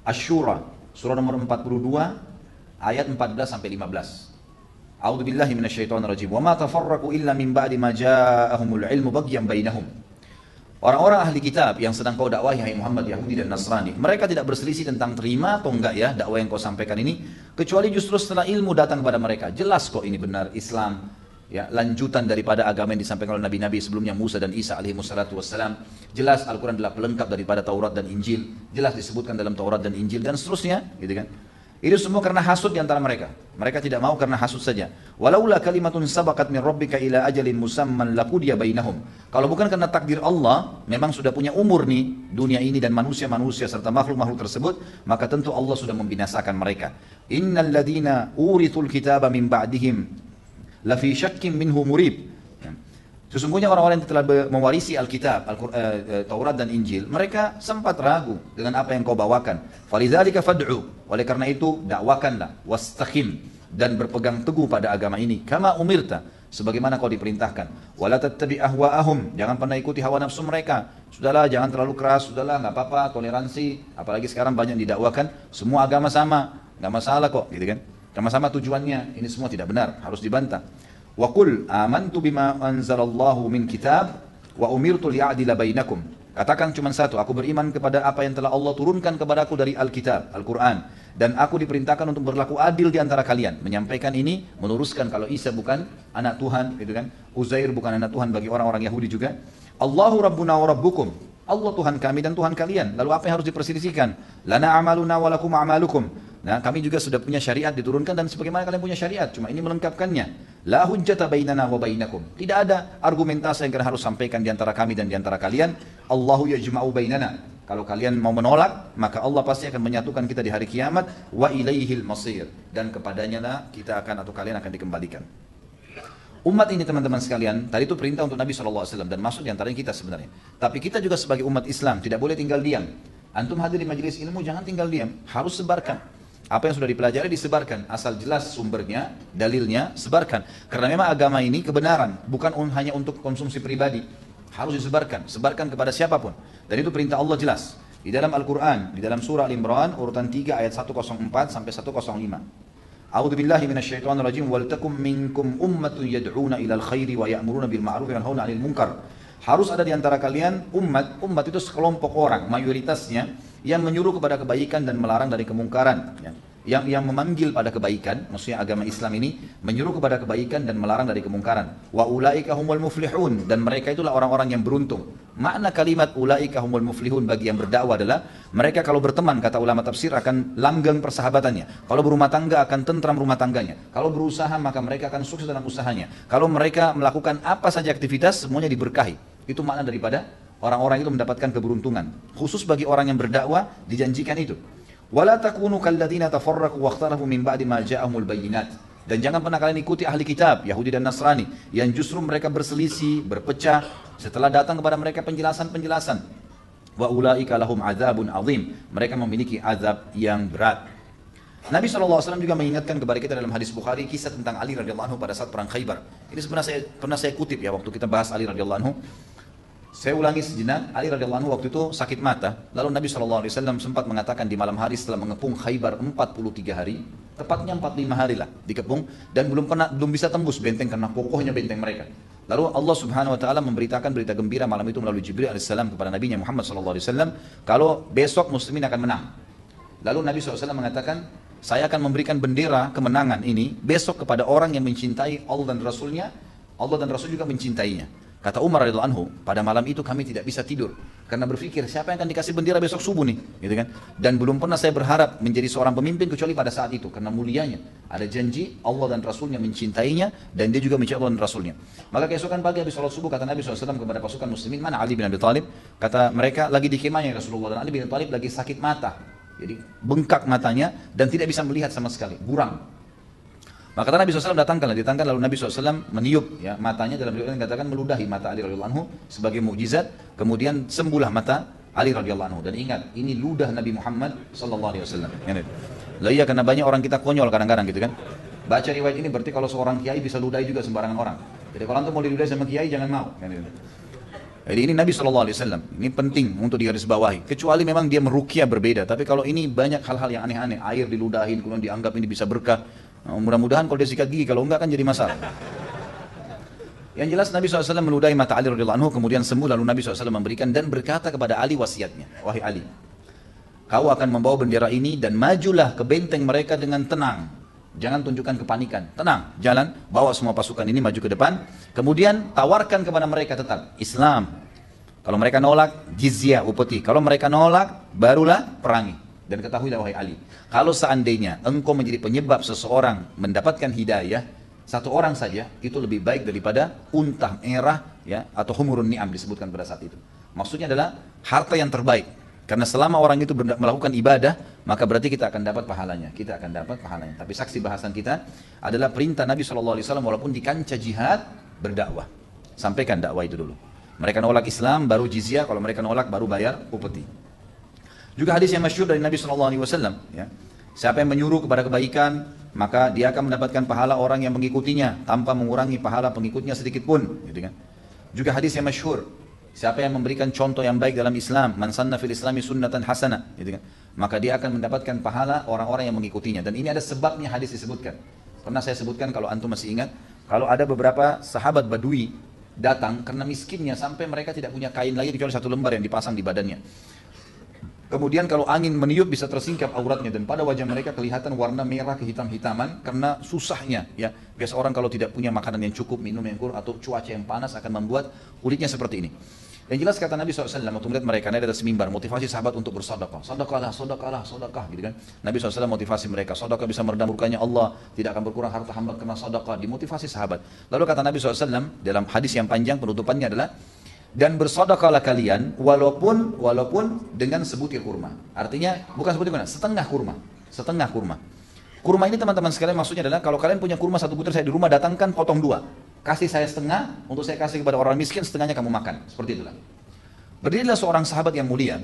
Asy-Syura, surah nomor 42 ayat 14-15. A'udzu billahi minasyaitonir rajim. Wa ma tafarraqu illa min ba'di ma ja'ahumul ilmu baghyan bainahum. Orang-orang ahli kitab yang sedang kau dakwahi hai Muhammad, Yahudi dan Nasrani, mereka tidak berselisih tentang terima atau enggak ya dakwah yang kau sampaikan ini, kecuali justru setelah ilmu datang kepada mereka. Jelas kok ini benar Islam, ya, lanjutan daripada agama yang disampaikan oleh nabi-nabi sebelumnya, Musa dan Isa alaihi wassalatu wassalam. Jelas Al-Quran adalah pelengkap daripada Taurat dan Injil, jelas disebutkan dalam Taurat dan Injil dan seterusnya, gitu kan. Itu semua karena hasud di antara mereka. Mereka tidak mau karena hasud saja. Walaula kalimatun sabaqat min rabbika ila ajalin musamman laqudiya bainahum. Kalau bukan karena takdir Allah, memang sudah punya umur nih dunia ini dan manusia-manusia serta makhluk-makhluk tersebut, maka tentu Allah sudah membinasakan mereka. Innal ladina urithul kitaba min ba'dihim lafi syakkim minhu murib. Sesungguhnya orang-orang yang telah mewarisi Alkitab, Taurat dan Injil, mereka sempat ragu dengan apa yang kau bawakan. Falidzalika fad'u. Oleh karena itu, dakwakanlah, wastaqim, dan berpegang teguh pada agama ini. Kama umirta, sebagaimana kau diperintahkan. Wala tattabi ahwa'ahum, jangan pernah ikuti hawa nafsu mereka. Sudahlah, jangan terlalu keras, sudahlah, nggak apa-apa, toleransi. Apalagi sekarang banyak didakwakan, semua agama sama, nggak masalah kok, gitu kan? Sama-sama tujuannya, ini semua tidak benar, harus dibantah. Wa qul amantu bima anzalallahu min kitab wa umirtu liya'dila bainakum. Katakan cuma satu, aku beriman kepada apa yang telah Allah turunkan kepadaku dari Alkitab, Al-Quran, dan aku diperintahkan untuk berlaku adil di antara kalian. Menyampaikan ini, meluruskan kalau Isa bukan anak Tuhan, gitu kan? Uzair bukan anak Tuhan bagi orang-orang Yahudi juga. Allahu Rabbuna wa Rabbukum. Allah Tuhan kami dan Tuhan kalian. Lalu apa yang harus diperselisihkan? Lana amaluna wa lakum amalukum. Nah, kami juga sudah punya syariat diturunkan dan sebagaimana kalian punya syariat, cuma ini melengkapkannya. La hujjata bainana wa bainakum. Tidak ada argumentasi yang kalian harus sampaikan di antara kami dan di antara kalian. Allahu yajma'u bainana. Kalau kalian mau menolak, maka Allah pasti akan menyatukan kita di hari kiamat. Wa ilaihil masir. Dan kepadanya lah kita akan atau kalian akan dikembalikan. Umat ini teman-teman sekalian, tadi itu perintah untuk Nabi SAW dan masuk di antaranya kita sebenarnya. Tapi kita juga sebagai umat Islam tidak boleh tinggal diam. Antum hadir di majelis ilmu jangan tinggal diam, harus sebarkan. Apa yang sudah dipelajari disebarkan, asal jelas sumbernya, dalilnya, sebarkan. Karena memang agama ini kebenaran, bukan hanya untuk konsumsi pribadi. Harus disebarkan, sebarkan kepada siapapun. Dan itu perintah Allah jelas. Di dalam Al-Quran, di dalam surah Al-Imran, urutan 3 ayat 104 sampai 105. A'udzu billahi minasyaitonir rajim wal takum minkum ummatun yad'una ilal khairi wa ya'muruna bil ma'ruf wa yanhauna 'anil munkar. Harus ada di antara kalian umat itu sekelompok orang, mayoritasnya yang menyuruh kepada kebaikan dan melarang dari kemungkaran, ya. Yang memanggil pada kebaikan, maksudnya agama Islam ini menyuruh kepada kebaikan dan melarang dari kemungkaran. Wa ulaika humul muflihun, dan mereka itulah orang-orang yang beruntung. Makna kalimat ulaika humul muflihun bagi yang berdakwah adalah mereka kalau berteman, kata ulama tafsir, akan langgeng persahabatannya. Kalau berumah tangga akan tentram rumah tangganya. Kalau berusaha maka mereka akan sukses dalam usahanya. Kalau mereka melakukan apa saja aktivitas semuanya diberkahi. Itu makna daripada orang-orang itu mendapatkan keberuntungan. Khusus bagi orang yang berdakwah dijanjikan itu. Wala takunu kalladzina tafarraqu wakhtalafu min ba'di ma ja'ahumul bayyinat. Dan jangan pernah kalian ikuti ahli kitab, Yahudi dan Nasrani, yang justru mereka berselisih, berpecah setelah datang kepada mereka penjelasan-penjelasan. Wa ulaika lahum adzabun azim. Mereka memiliki azab yang berat. Nabi SAW juga mengingatkan kepada kita dalam hadis Bukhari kisah tentang Ali radhiyallahu anhu pada saat perang Khaybar. Ini sebenarnya pernah saya kutip ya waktu kita bahas Ali radhiyallahu anhu. Saya ulangi sejenak, Ali radhiyallahu anhu waktu itu sakit mata. Lalu Nabi SAW sempat mengatakan di malam hari setelah mengepung Khaybar 43 hari, tepatnya 45 hari lah dikepung, dan belum bisa tembus benteng karena kokohnya benteng mereka. Lalu Allah Subhanahu Wa Taala memberitakan berita gembira malam itu melalui Jibril alaihissalam kepada Nabi Muhammad SAW kalau besok muslimin akan menang. Lalu Nabi SAW mengatakan, saya akan memberikan bendera kemenangan ini besok kepada orang yang mencintai Allah dan Rasulnya. Allah dan Rasul juga mencintainya. Kata Umar radhiyallahu anhu, pada malam itu kami tidak bisa tidur karena berpikir siapa yang akan dikasih bendera besok subuh nih, gitu kan? Dan belum pernah saya berharap menjadi seorang pemimpin kecuali pada saat itu karena mulianya. Ada janji Allah dan Rasulnya mencintainya dan dia juga mencintai Allah dan Rasulnya. Maka keesokan pagi habis sholat subuh kata Nabi SAW kepada pasukan muslimin, mana Ali bin Abi Thalib? Kata mereka lagi di kemahnya Rasulullah, dan Ali bin Abi Thalib lagi sakit mata. Jadi bengkak matanya dan tidak bisa melihat sama sekali, buram. Maka kata Nabi SAW datangkan lalu Nabi SAW meniup ya, matanya, dalam riwayat dikatakan meludahi mata Ali radhiyallahu anhu sebagai mukjizat, kemudian sembuhlah mata Ali radhiyallahu anhu. Dan ingat, ini ludah Nabi Muhammad sallallahu alaihi wasallam. Lah iya, karena banyak orang kita konyol kadang-kadang gitu kan. Baca riwayat ini berarti kalau seorang kiai bisa ludahi juga sembarangan orang. Jadi kalau antum mau diludahi sama kiai jangan mau. Jadi ini Nabi SAW, ini penting untuk digarisbawahi. Kecuali memang dia meruqyah berbeda. Tapi kalau ini banyak hal-hal yang aneh-aneh, air diludahin, kemudian dianggap ini bisa berkah. Nah, mudah-mudahan kalau dia sikat gigi, kalau enggak kan jadi masalah. Yang jelas Nabi SAW meludahi mata Ali radhiyallahu anhu, kemudian sembuh. Lalu Nabi SAW memberikan dan berkata kepada Ali wasiatnya, wahai Ali, kau akan membawa bendera ini dan majulah ke benteng mereka dengan tenang. Jangan tunjukkan kepanikan, tenang, jalan, bawa semua pasukan ini maju ke depan. Kemudian tawarkan kepada mereka tetap Islam. Kalau mereka nolak, jizyah, upeti. Kalau mereka nolak, barulah perangi. Dan ketahuilah wahai Ali, kalau seandainya engkau menjadi penyebab seseorang mendapatkan hidayah, satu orang saja itu lebih baik daripada unta merah ya, atau humurun ni'am disebutkan pada saat itu. Maksudnya adalah harta yang terbaik. Karena selama orang itu melakukan ibadah, maka berarti kita akan dapat pahalanya. Kita akan dapat pahalanya. Tapi saksi bahasan kita adalah perintah Nabi SAW walaupun di kancah jihad berdakwah. Sampaikan dakwah itu dulu. Mereka nolak Islam baru jizyah, kalau mereka nolak baru bayar upeti. Juga hadis yang masyhur dari Nabi SAW, ya, siapa yang menyuruh kepada kebaikan, maka dia akan mendapatkan pahala orang yang mengikutinya tanpa mengurangi pahala pengikutnya sedikit pun, gitu kan. Juga hadis yang masyhur, siapa yang memberikan contoh yang baik dalam Islam, man sanna fil islami sunnatan hasanah, gitu kan, maka dia akan mendapatkan pahala orang-orang yang mengikutinya. Dan ini ada sebabnya hadis disebutkan. Pernah saya sebutkan kalau antum masih ingat, kalau ada beberapa sahabat Badui datang karena miskinnya sampai mereka tidak punya kain lagi kecuali satu lembar yang dipasang di badannya. Kemudian kalau angin meniup bisa tersingkap auratnya, dan pada wajah mereka kelihatan warna merah kehitam-hitaman karena susahnya ya. Biasa orang kalau tidak punya makanan yang cukup, minum yang kurang, atau cuaca yang panas akan membuat kulitnya seperti ini. Yang jelas kata Nabi SAW waktu melihat mereka naik dari mimbar, motivasi sahabat untuk bersedekah. Sedekahlah, sedekahlah, sedekah, gitu kan. Nabi SAW motivasi mereka, sedekah bisa meredam murkanya Allah, tidak akan berkurang harta hamba karena sedekah, dimotivasi sahabat. Lalu kata Nabi SAW dalam hadis yang panjang penutupannya adalah, dan bersedekahlah kalian walaupun dengan sebutir kurma. Artinya bukan sebutir kurma, setengah kurma. Setengah kurma. Kurma ini teman-teman sekalian maksudnya adalah kalau kalian punya kurma satu butir saya di rumah, datangkan potong dua. Kasih saya setengah untuk saya kasih kepada orang miskin, setengahnya kamu makan. Seperti itulah. Berdirilah seorang sahabat yang mulia,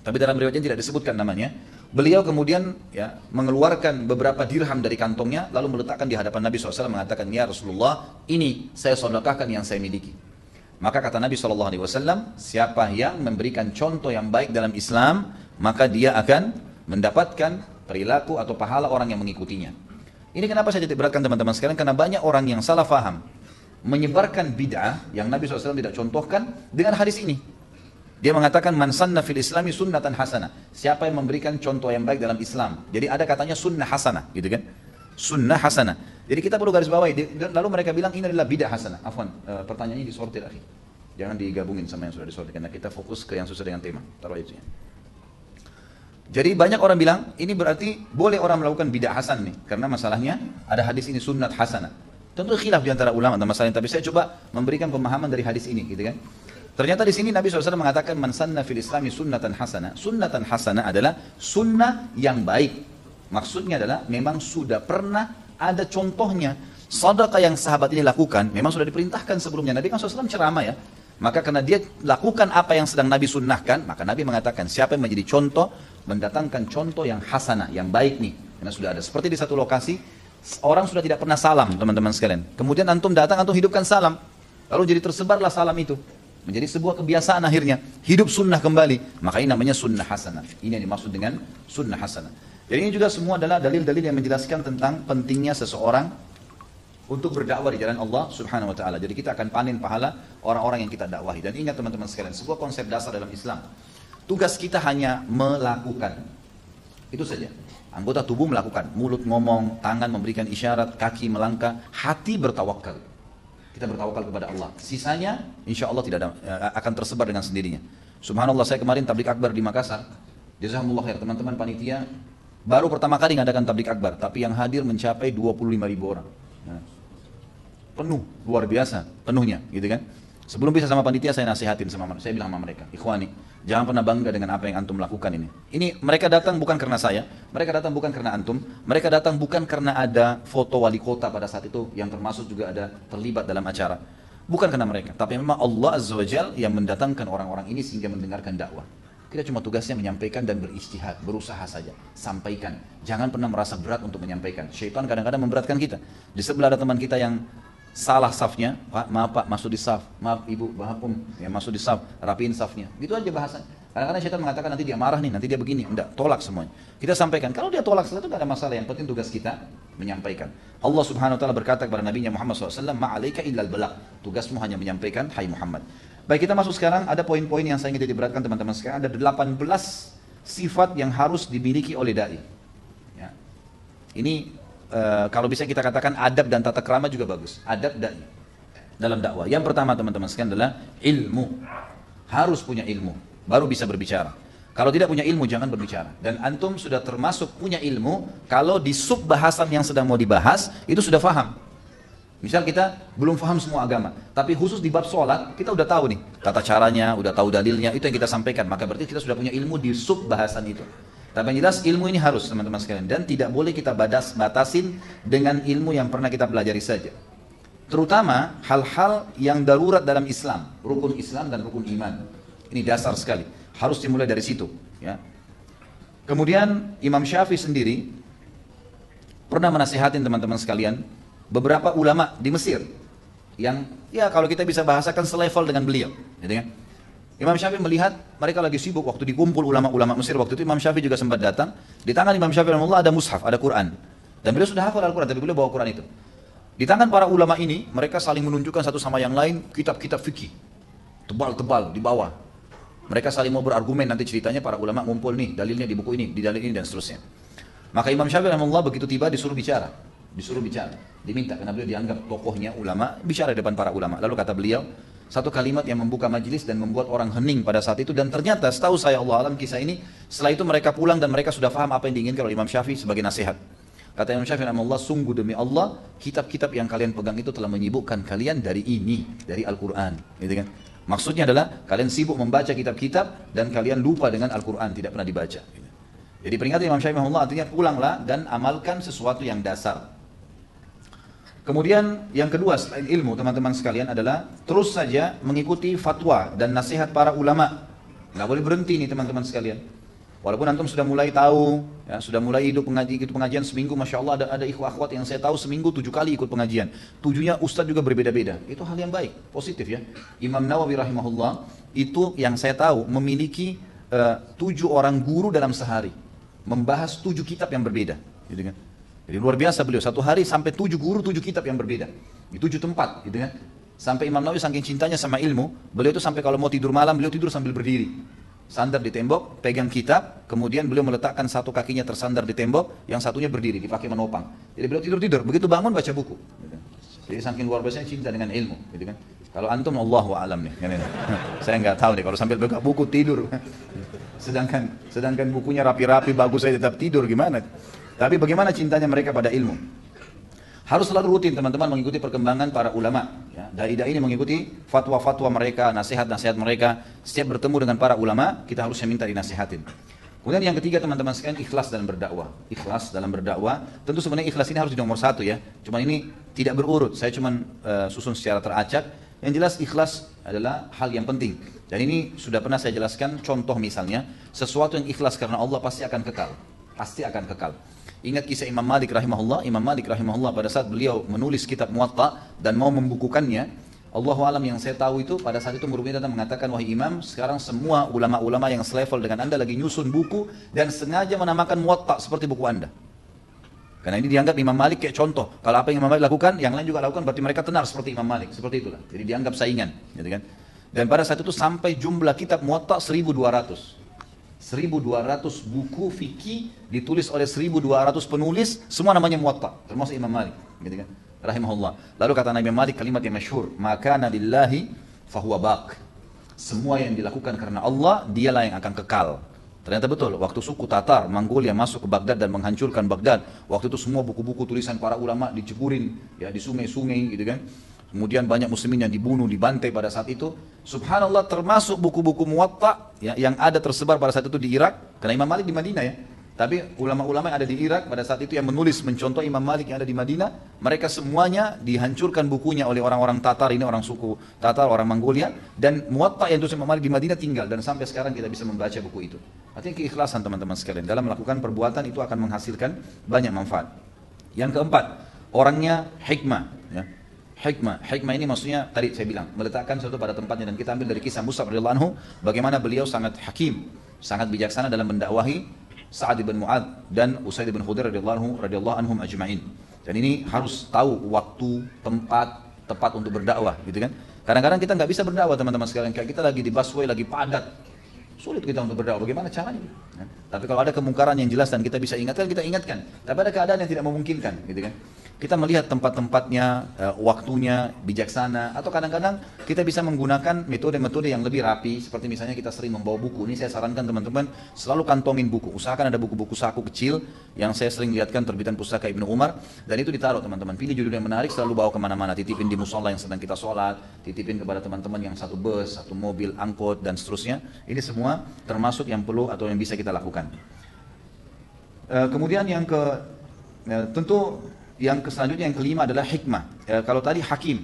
tapi dalam riwayatnya tidak disebutkan namanya. Beliau kemudian ya mengeluarkan beberapa dirham dari kantongnya lalu meletakkan di hadapan Nabi SAW mengatakan, ya Rasulullah, ini saya sedekahkan yang saya miliki. Maka kata Nabi SAW, siapa yang memberikan contoh yang baik dalam Islam, maka dia akan mendapatkan perilaku atau pahala orang yang mengikutinya. Ini kenapa saya titik beratkan teman-teman sekalian, karena banyak orang yang salah faham, menyebarkan bid'ah yang Nabi SAW tidak contohkan dengan hadis ini. Dia mengatakan, man sanna fil islami sunnatan hasanah. Siapa yang memberikan contoh yang baik dalam Islam. Jadi ada katanya sunnah hasanah, gitu kan? Sunnah hasanah. Jadi kita perlu garis bawahi. Lalu mereka bilang ini adalah bidah hasanah. Afwan, pertanyaannya disortir akhi. Jangan digabungin sama yang sudah disortir karena kita fokus ke yang sesuai dengan tema. Taruh itu ya. Jadi banyak orang bilang ini berarti boleh orang melakukan bidah hasan nih, karena masalahnya ada hadis ini sunnat hasanah. Tentu khilaf di antara ulama tentang masalah ini, tapi saya coba memberikan pemahaman dari hadis ini, gitu kan. Ternyata di sini Nabi SAW mengatakan man sanna fil islami sunnatan hasanah. Sunnatan hasanah adalah sunnah yang baik. Maksudnya adalah memang sudah pernah ada contohnya. Sedekah yang sahabat ini lakukan memang sudah diperintahkan sebelumnya. Nabi SAW ceramah ya. Maka karena dia lakukan apa yang sedang Nabi sunnahkan, maka Nabi mengatakan siapa yang menjadi contoh, mendatangkan contoh yang hasanah, yang baik nih. Karena sudah ada. Seperti di satu lokasi, orang sudah tidak pernah salam teman-teman sekalian. Kemudian antum datang, antum hidupkan salam. Lalu jadi tersebarlah salam itu. Menjadi sebuah kebiasaan akhirnya. Hidup sunnah kembali. Maka ini namanya sunnah hasanah. Ini yang dimaksud dengan sunnah hasanah. Jadi ini juga semua adalah dalil-dalil yang menjelaskan tentang pentingnya seseorang untuk berdakwah di jalan Allah Subhanahu wa taala. Jadi kita akan panen pahala orang-orang yang kita dakwahi. Dan ingat teman-teman sekalian, sebuah konsep dasar dalam Islam. Tugas kita hanya melakukan. Itu saja. Anggota tubuh melakukan, mulut ngomong, tangan memberikan isyarat, kaki melangkah, hati bertawakal. Kita bertawakal kepada Allah. Sisanya insya Allah tidak ada, akan tersebar dengan sendirinya. Subhanallah, saya kemarin tablik akbar di Makassar. Jazakumullah khair, teman-teman panitia baru pertama kali ngadakan tablik akbar, tapi yang hadir mencapai 25.000 orang. Nah, penuh, luar biasa, penuhnya, gitu kan. Sebelum bisa sama panitia saya nasihatin saya bilang sama mereka, ikhwani, jangan pernah bangga dengan apa yang antum lakukan ini. Ini mereka datang bukan karena saya, mereka datang bukan karena antum, mereka datang bukan karena ada foto wali kota pada saat itu yang termasuk juga ada terlibat dalam acara. Bukan karena mereka, tapi memang Allah Azza wa Jalla yang mendatangkan orang-orang ini sehingga mendengarkan dakwah. Kita cuma tugasnya menyampaikan dan berijtihad, berusaha saja. Sampaikan. Jangan pernah merasa berat untuk menyampaikan. Syaitan kadang-kadang memberatkan kita. Di sebelah ada teman kita yang salah safnya, Pak, maaf Pak, masuk di saf. Maaf Ibu, maaf ya masuk di saf, rapiin safnya. Gitu aja bahasan. Kadang-kadang syaitan mengatakan nanti dia marah nih, nanti dia begini. Enggak, tolak semuanya. Kita sampaikan. Kalau dia tolak setelah itu tidak ada masalah. Yang penting tugas kita menyampaikan. Allah Subhanahu wa taala berkata kepada Nabi Muhammad SAW, "Ma'alaika illal balagh." Tugasmu hanya menyampaikan, hai Muhammad. Baik, kita masuk sekarang, ada poin-poin yang saya ingin diberatkan teman-teman sekarang. Ada 18 sifat yang harus dimiliki oleh da'i. Ya. Ini kalau bisa kita katakan adab dan tata krama juga bagus. Adab da'i dalam dakwah. Yang pertama teman-teman sekalian adalah ilmu. Harus punya ilmu, baru bisa berbicara. Kalau tidak punya ilmu jangan berbicara. Dan antum sudah termasuk punya ilmu kalau di sub bahasan yang sedang mau dibahas itu sudah paham. Misal kita belum paham semua agama, tapi khusus di bab sholat kita udah tahu nih tata caranya, udah tahu dalilnya, itu yang kita sampaikan. Maka berarti kita sudah punya ilmu di sub bahasan itu. Tapi yang jelas ilmu ini harus teman-teman sekalian, dan tidak boleh kita batasin dengan ilmu yang pernah kita pelajari saja. Terutama hal-hal yang darurat dalam Islam, rukun Islam dan rukun iman. Ini dasar sekali, harus dimulai dari situ. Ya. Kemudian Imam Syafi'i sendiri pernah menasihatin teman-teman sekalian beberapa ulama di Mesir yang ya kalau kita bisa bahasakan selevel dengan beliau. Gitu kan? Imam Syafi'i melihat mereka lagi sibuk waktu dikumpul ulama-ulama Mesir waktu itu. Imam Syafi'i juga sempat datang. Di tangan Imam Syafi'i rahimahullah ada mushaf, ada Quran. Dan beliau sudah hafal Al-Quran, tapi beliau bawa Quran itu. Di tangan para ulama ini, mereka saling menunjukkan satu sama yang lain kitab-kitab fikih. Tebal-tebal di bawah. Mereka saling mau berargumen, nanti ceritanya para ulama ngumpul nih, dalilnya di buku ini, di dalil ini dan seterusnya. Maka Imam Syafi'i rahimahullah begitu tiba disuruh bicara. Diminta karena beliau dianggap tokohnya ulama, bicara di depan para ulama. Lalu kata beliau, satu kalimat yang membuka majelis dan membuat orang hening pada saat itu. Dan ternyata setahu saya Allah alam kisah ini, setelah itu mereka pulang dan mereka sudah paham apa yang diinginkan oleh Imam Syafi'i sebagai nasihat. Kata Imam Syafi'i rahimahullah, sungguh demi Allah, kitab-kitab yang kalian pegang itu telah menyibukkan kalian dari Al-Quran. Gitu kan? Maksudnya adalah kalian sibuk membaca kitab-kitab dan kalian lupa dengan Al-Quran, tidak pernah dibaca. Jadi peringatan Imam Syafi'i rahimahullah artinya pulanglah dan amalkan sesuatu yang dasar. Kemudian yang kedua selain ilmu teman-teman sekalian adalah terus saja mengikuti fatwa dan nasihat para ulama. Nggak boleh berhenti nih teman-teman sekalian. Walaupun antum sudah mulai tahu, ya, sudah mulai ikut pengajian seminggu, masya Allah ada ikhwah akhwat yang saya tahu seminggu 7 kali ikut pengajian. 7-nya ustadz juga berbeda-beda. Itu hal yang baik, positif ya. Imam Nawawi rahimahullah itu yang saya tahu memiliki 7 orang guru dalam sehari, membahas 7 kitab yang berbeda, gitu kan? Jadi luar biasa beliau, satu hari sampai 7 guru 7 kitab yang berbeda, di 7 tempat, gitu kan? Sampai Imam Nawawi saking cintanya sama ilmu, beliau itu sampai kalau mau tidur malam beliau tidur sambil berdiri. Sandar di tembok, pegang kitab, kemudian beliau meletakkan satu kakinya tersandar di tembok, yang satunya berdiri, dipakai menopang. Jadi beliau tidur, begitu bangun baca buku. Jadi saking luar biasanya cinta dengan ilmu, gitu kan. Kalau antum Allahu a'lam nih, saya nggak tahu nih kalau sambil buka buku tidur. Sedangkan bukunya rapi-rapi bagus saya tetap tidur gimana? Tapi bagaimana cintanya mereka pada ilmu? Harus selalu rutin teman-teman mengikuti perkembangan para ulama. Ya, dai-dai ini mengikuti fatwa-fatwa mereka, nasihat-nasihat mereka. Setiap bertemu dengan para ulama, kita harusnya minta dinasihatin. Kemudian yang ketiga teman-teman sekalian, ikhlas dalam berdakwah. Ikhlas dalam berdakwah, tentu sebenarnya ikhlas ini harus di nomor 1 ya. Cuman ini tidak berurut, saya cuman susun secara teracak. Yang jelas ikhlas adalah hal yang penting. Dan ini sudah pernah saya jelaskan, contoh misalnya, sesuatu yang ikhlas karena Allah pasti akan kekal. Pasti akan kekal. Ingat kisah Imam Malik rahimahullah pada saat beliau menulis kitab Muwatta dan mau membukukannya, Allahu alam yang saya tahu itu pada saat itu murid datang mengatakan, wahai Imam, sekarang semua ulama-ulama yang selevel dengan Anda lagi nyusun buku dan sengaja menamakan Muwatta seperti buku Anda. Karena ini dianggap Imam Malik kayak contoh. Kalau apa yang Imam Malik lakukan, yang lain juga lakukan, berarti mereka tenar seperti Imam Malik, seperti itulah. Jadi dianggap saingan, gitu kan? Dan pada saat itu sampai jumlah kitab Muwatta 1.200 buku fikih ditulis oleh 1.200 penulis, semua namanya Muwatta, termasuk Imam Malik, gitu kan? Rahimahullah. Lalu kata Nabi Malik kalimat yang masyhur, maka nadillahi fahuwa baq. Semua yang dilakukan karena Allah, dialah yang akan kekal. Ternyata betul, waktu suku Tatar, Mongolia masuk ke Baghdad dan menghancurkan Baghdad, waktu itu semua buku-buku tulisan para ulama diceburin ya di sungai-sungai, gitu kan? Kemudian banyak muslimin yang dibunuh, dibantai pada saat itu. Subhanallah, termasuk buku-buku Muwatta ya, yang ada tersebar pada saat itu di Irak. Karena Imam Malik di Madinah ya. Tapi ulama-ulama yang ada di Irak pada saat itu yang menulis mencontoh Imam Malik yang ada di Madinah, mereka semuanya dihancurkan bukunya oleh orang-orang Tatar, ini orang suku Tatar, orang Mongolia, dan Muwatta yang ditulis Imam Malik di Madinah tinggal, dan sampai sekarang kita bisa membaca buku itu. Artinya keikhlasan teman-teman sekalian dalam melakukan perbuatan itu akan menghasilkan banyak manfaat. Yang keempat, orangnya hikmah ya. Hikmah ini maksudnya tadi saya bilang meletakkan sesuatu pada tempatnya, dan kita ambil dari kisah Mus'ab radhiyallahu anhu bagaimana beliau sangat hakim, sangat bijaksana dalam mendakwahi Sa'ad bin Mu'adz dan Usaid bin Khudair radhiyallahu anhum ajma'in. Dan ini harus tahu waktu, tempat tepat untuk berdakwah, gitu kan? Kadang-kadang kita nggak bisa berdakwah teman-teman sekalian, kayak kita lagi di busway lagi padat, sulit kita untuk berdakwah. Bagaimana caranya? Tapi kalau ada kemungkaran yang jelas dan kita bisa ingatkan, kita ingatkan. Tapi ada keadaan yang tidak memungkinkan, gitu kan? kita melihat tempat-tempatnya, waktunya, bijaksana, atau kadang-kadang kita bisa menggunakan metode-metode yang lebih rapi, seperti misalnya kita sering membawa buku. Ini saya sarankan teman-teman, selalu kantongin buku. Usahakan ada buku-buku saku kecil, yang saya sering lihatkan terbitan pustaka Ibnu Umar, dan itu ditaruh teman-teman. Pilih judul yang menarik, selalu bawa kemana-mana. Titipin di musola yang sedang kita sholat, titipin kepada teman-teman yang satu bus, satu mobil, angkot, dan seterusnya. Ini semua termasuk yang perlu atau yang bisa kita lakukan. Kemudian yang tentu yang selanjutnya yang kelima adalah hikmah. Kalau tadi hakim.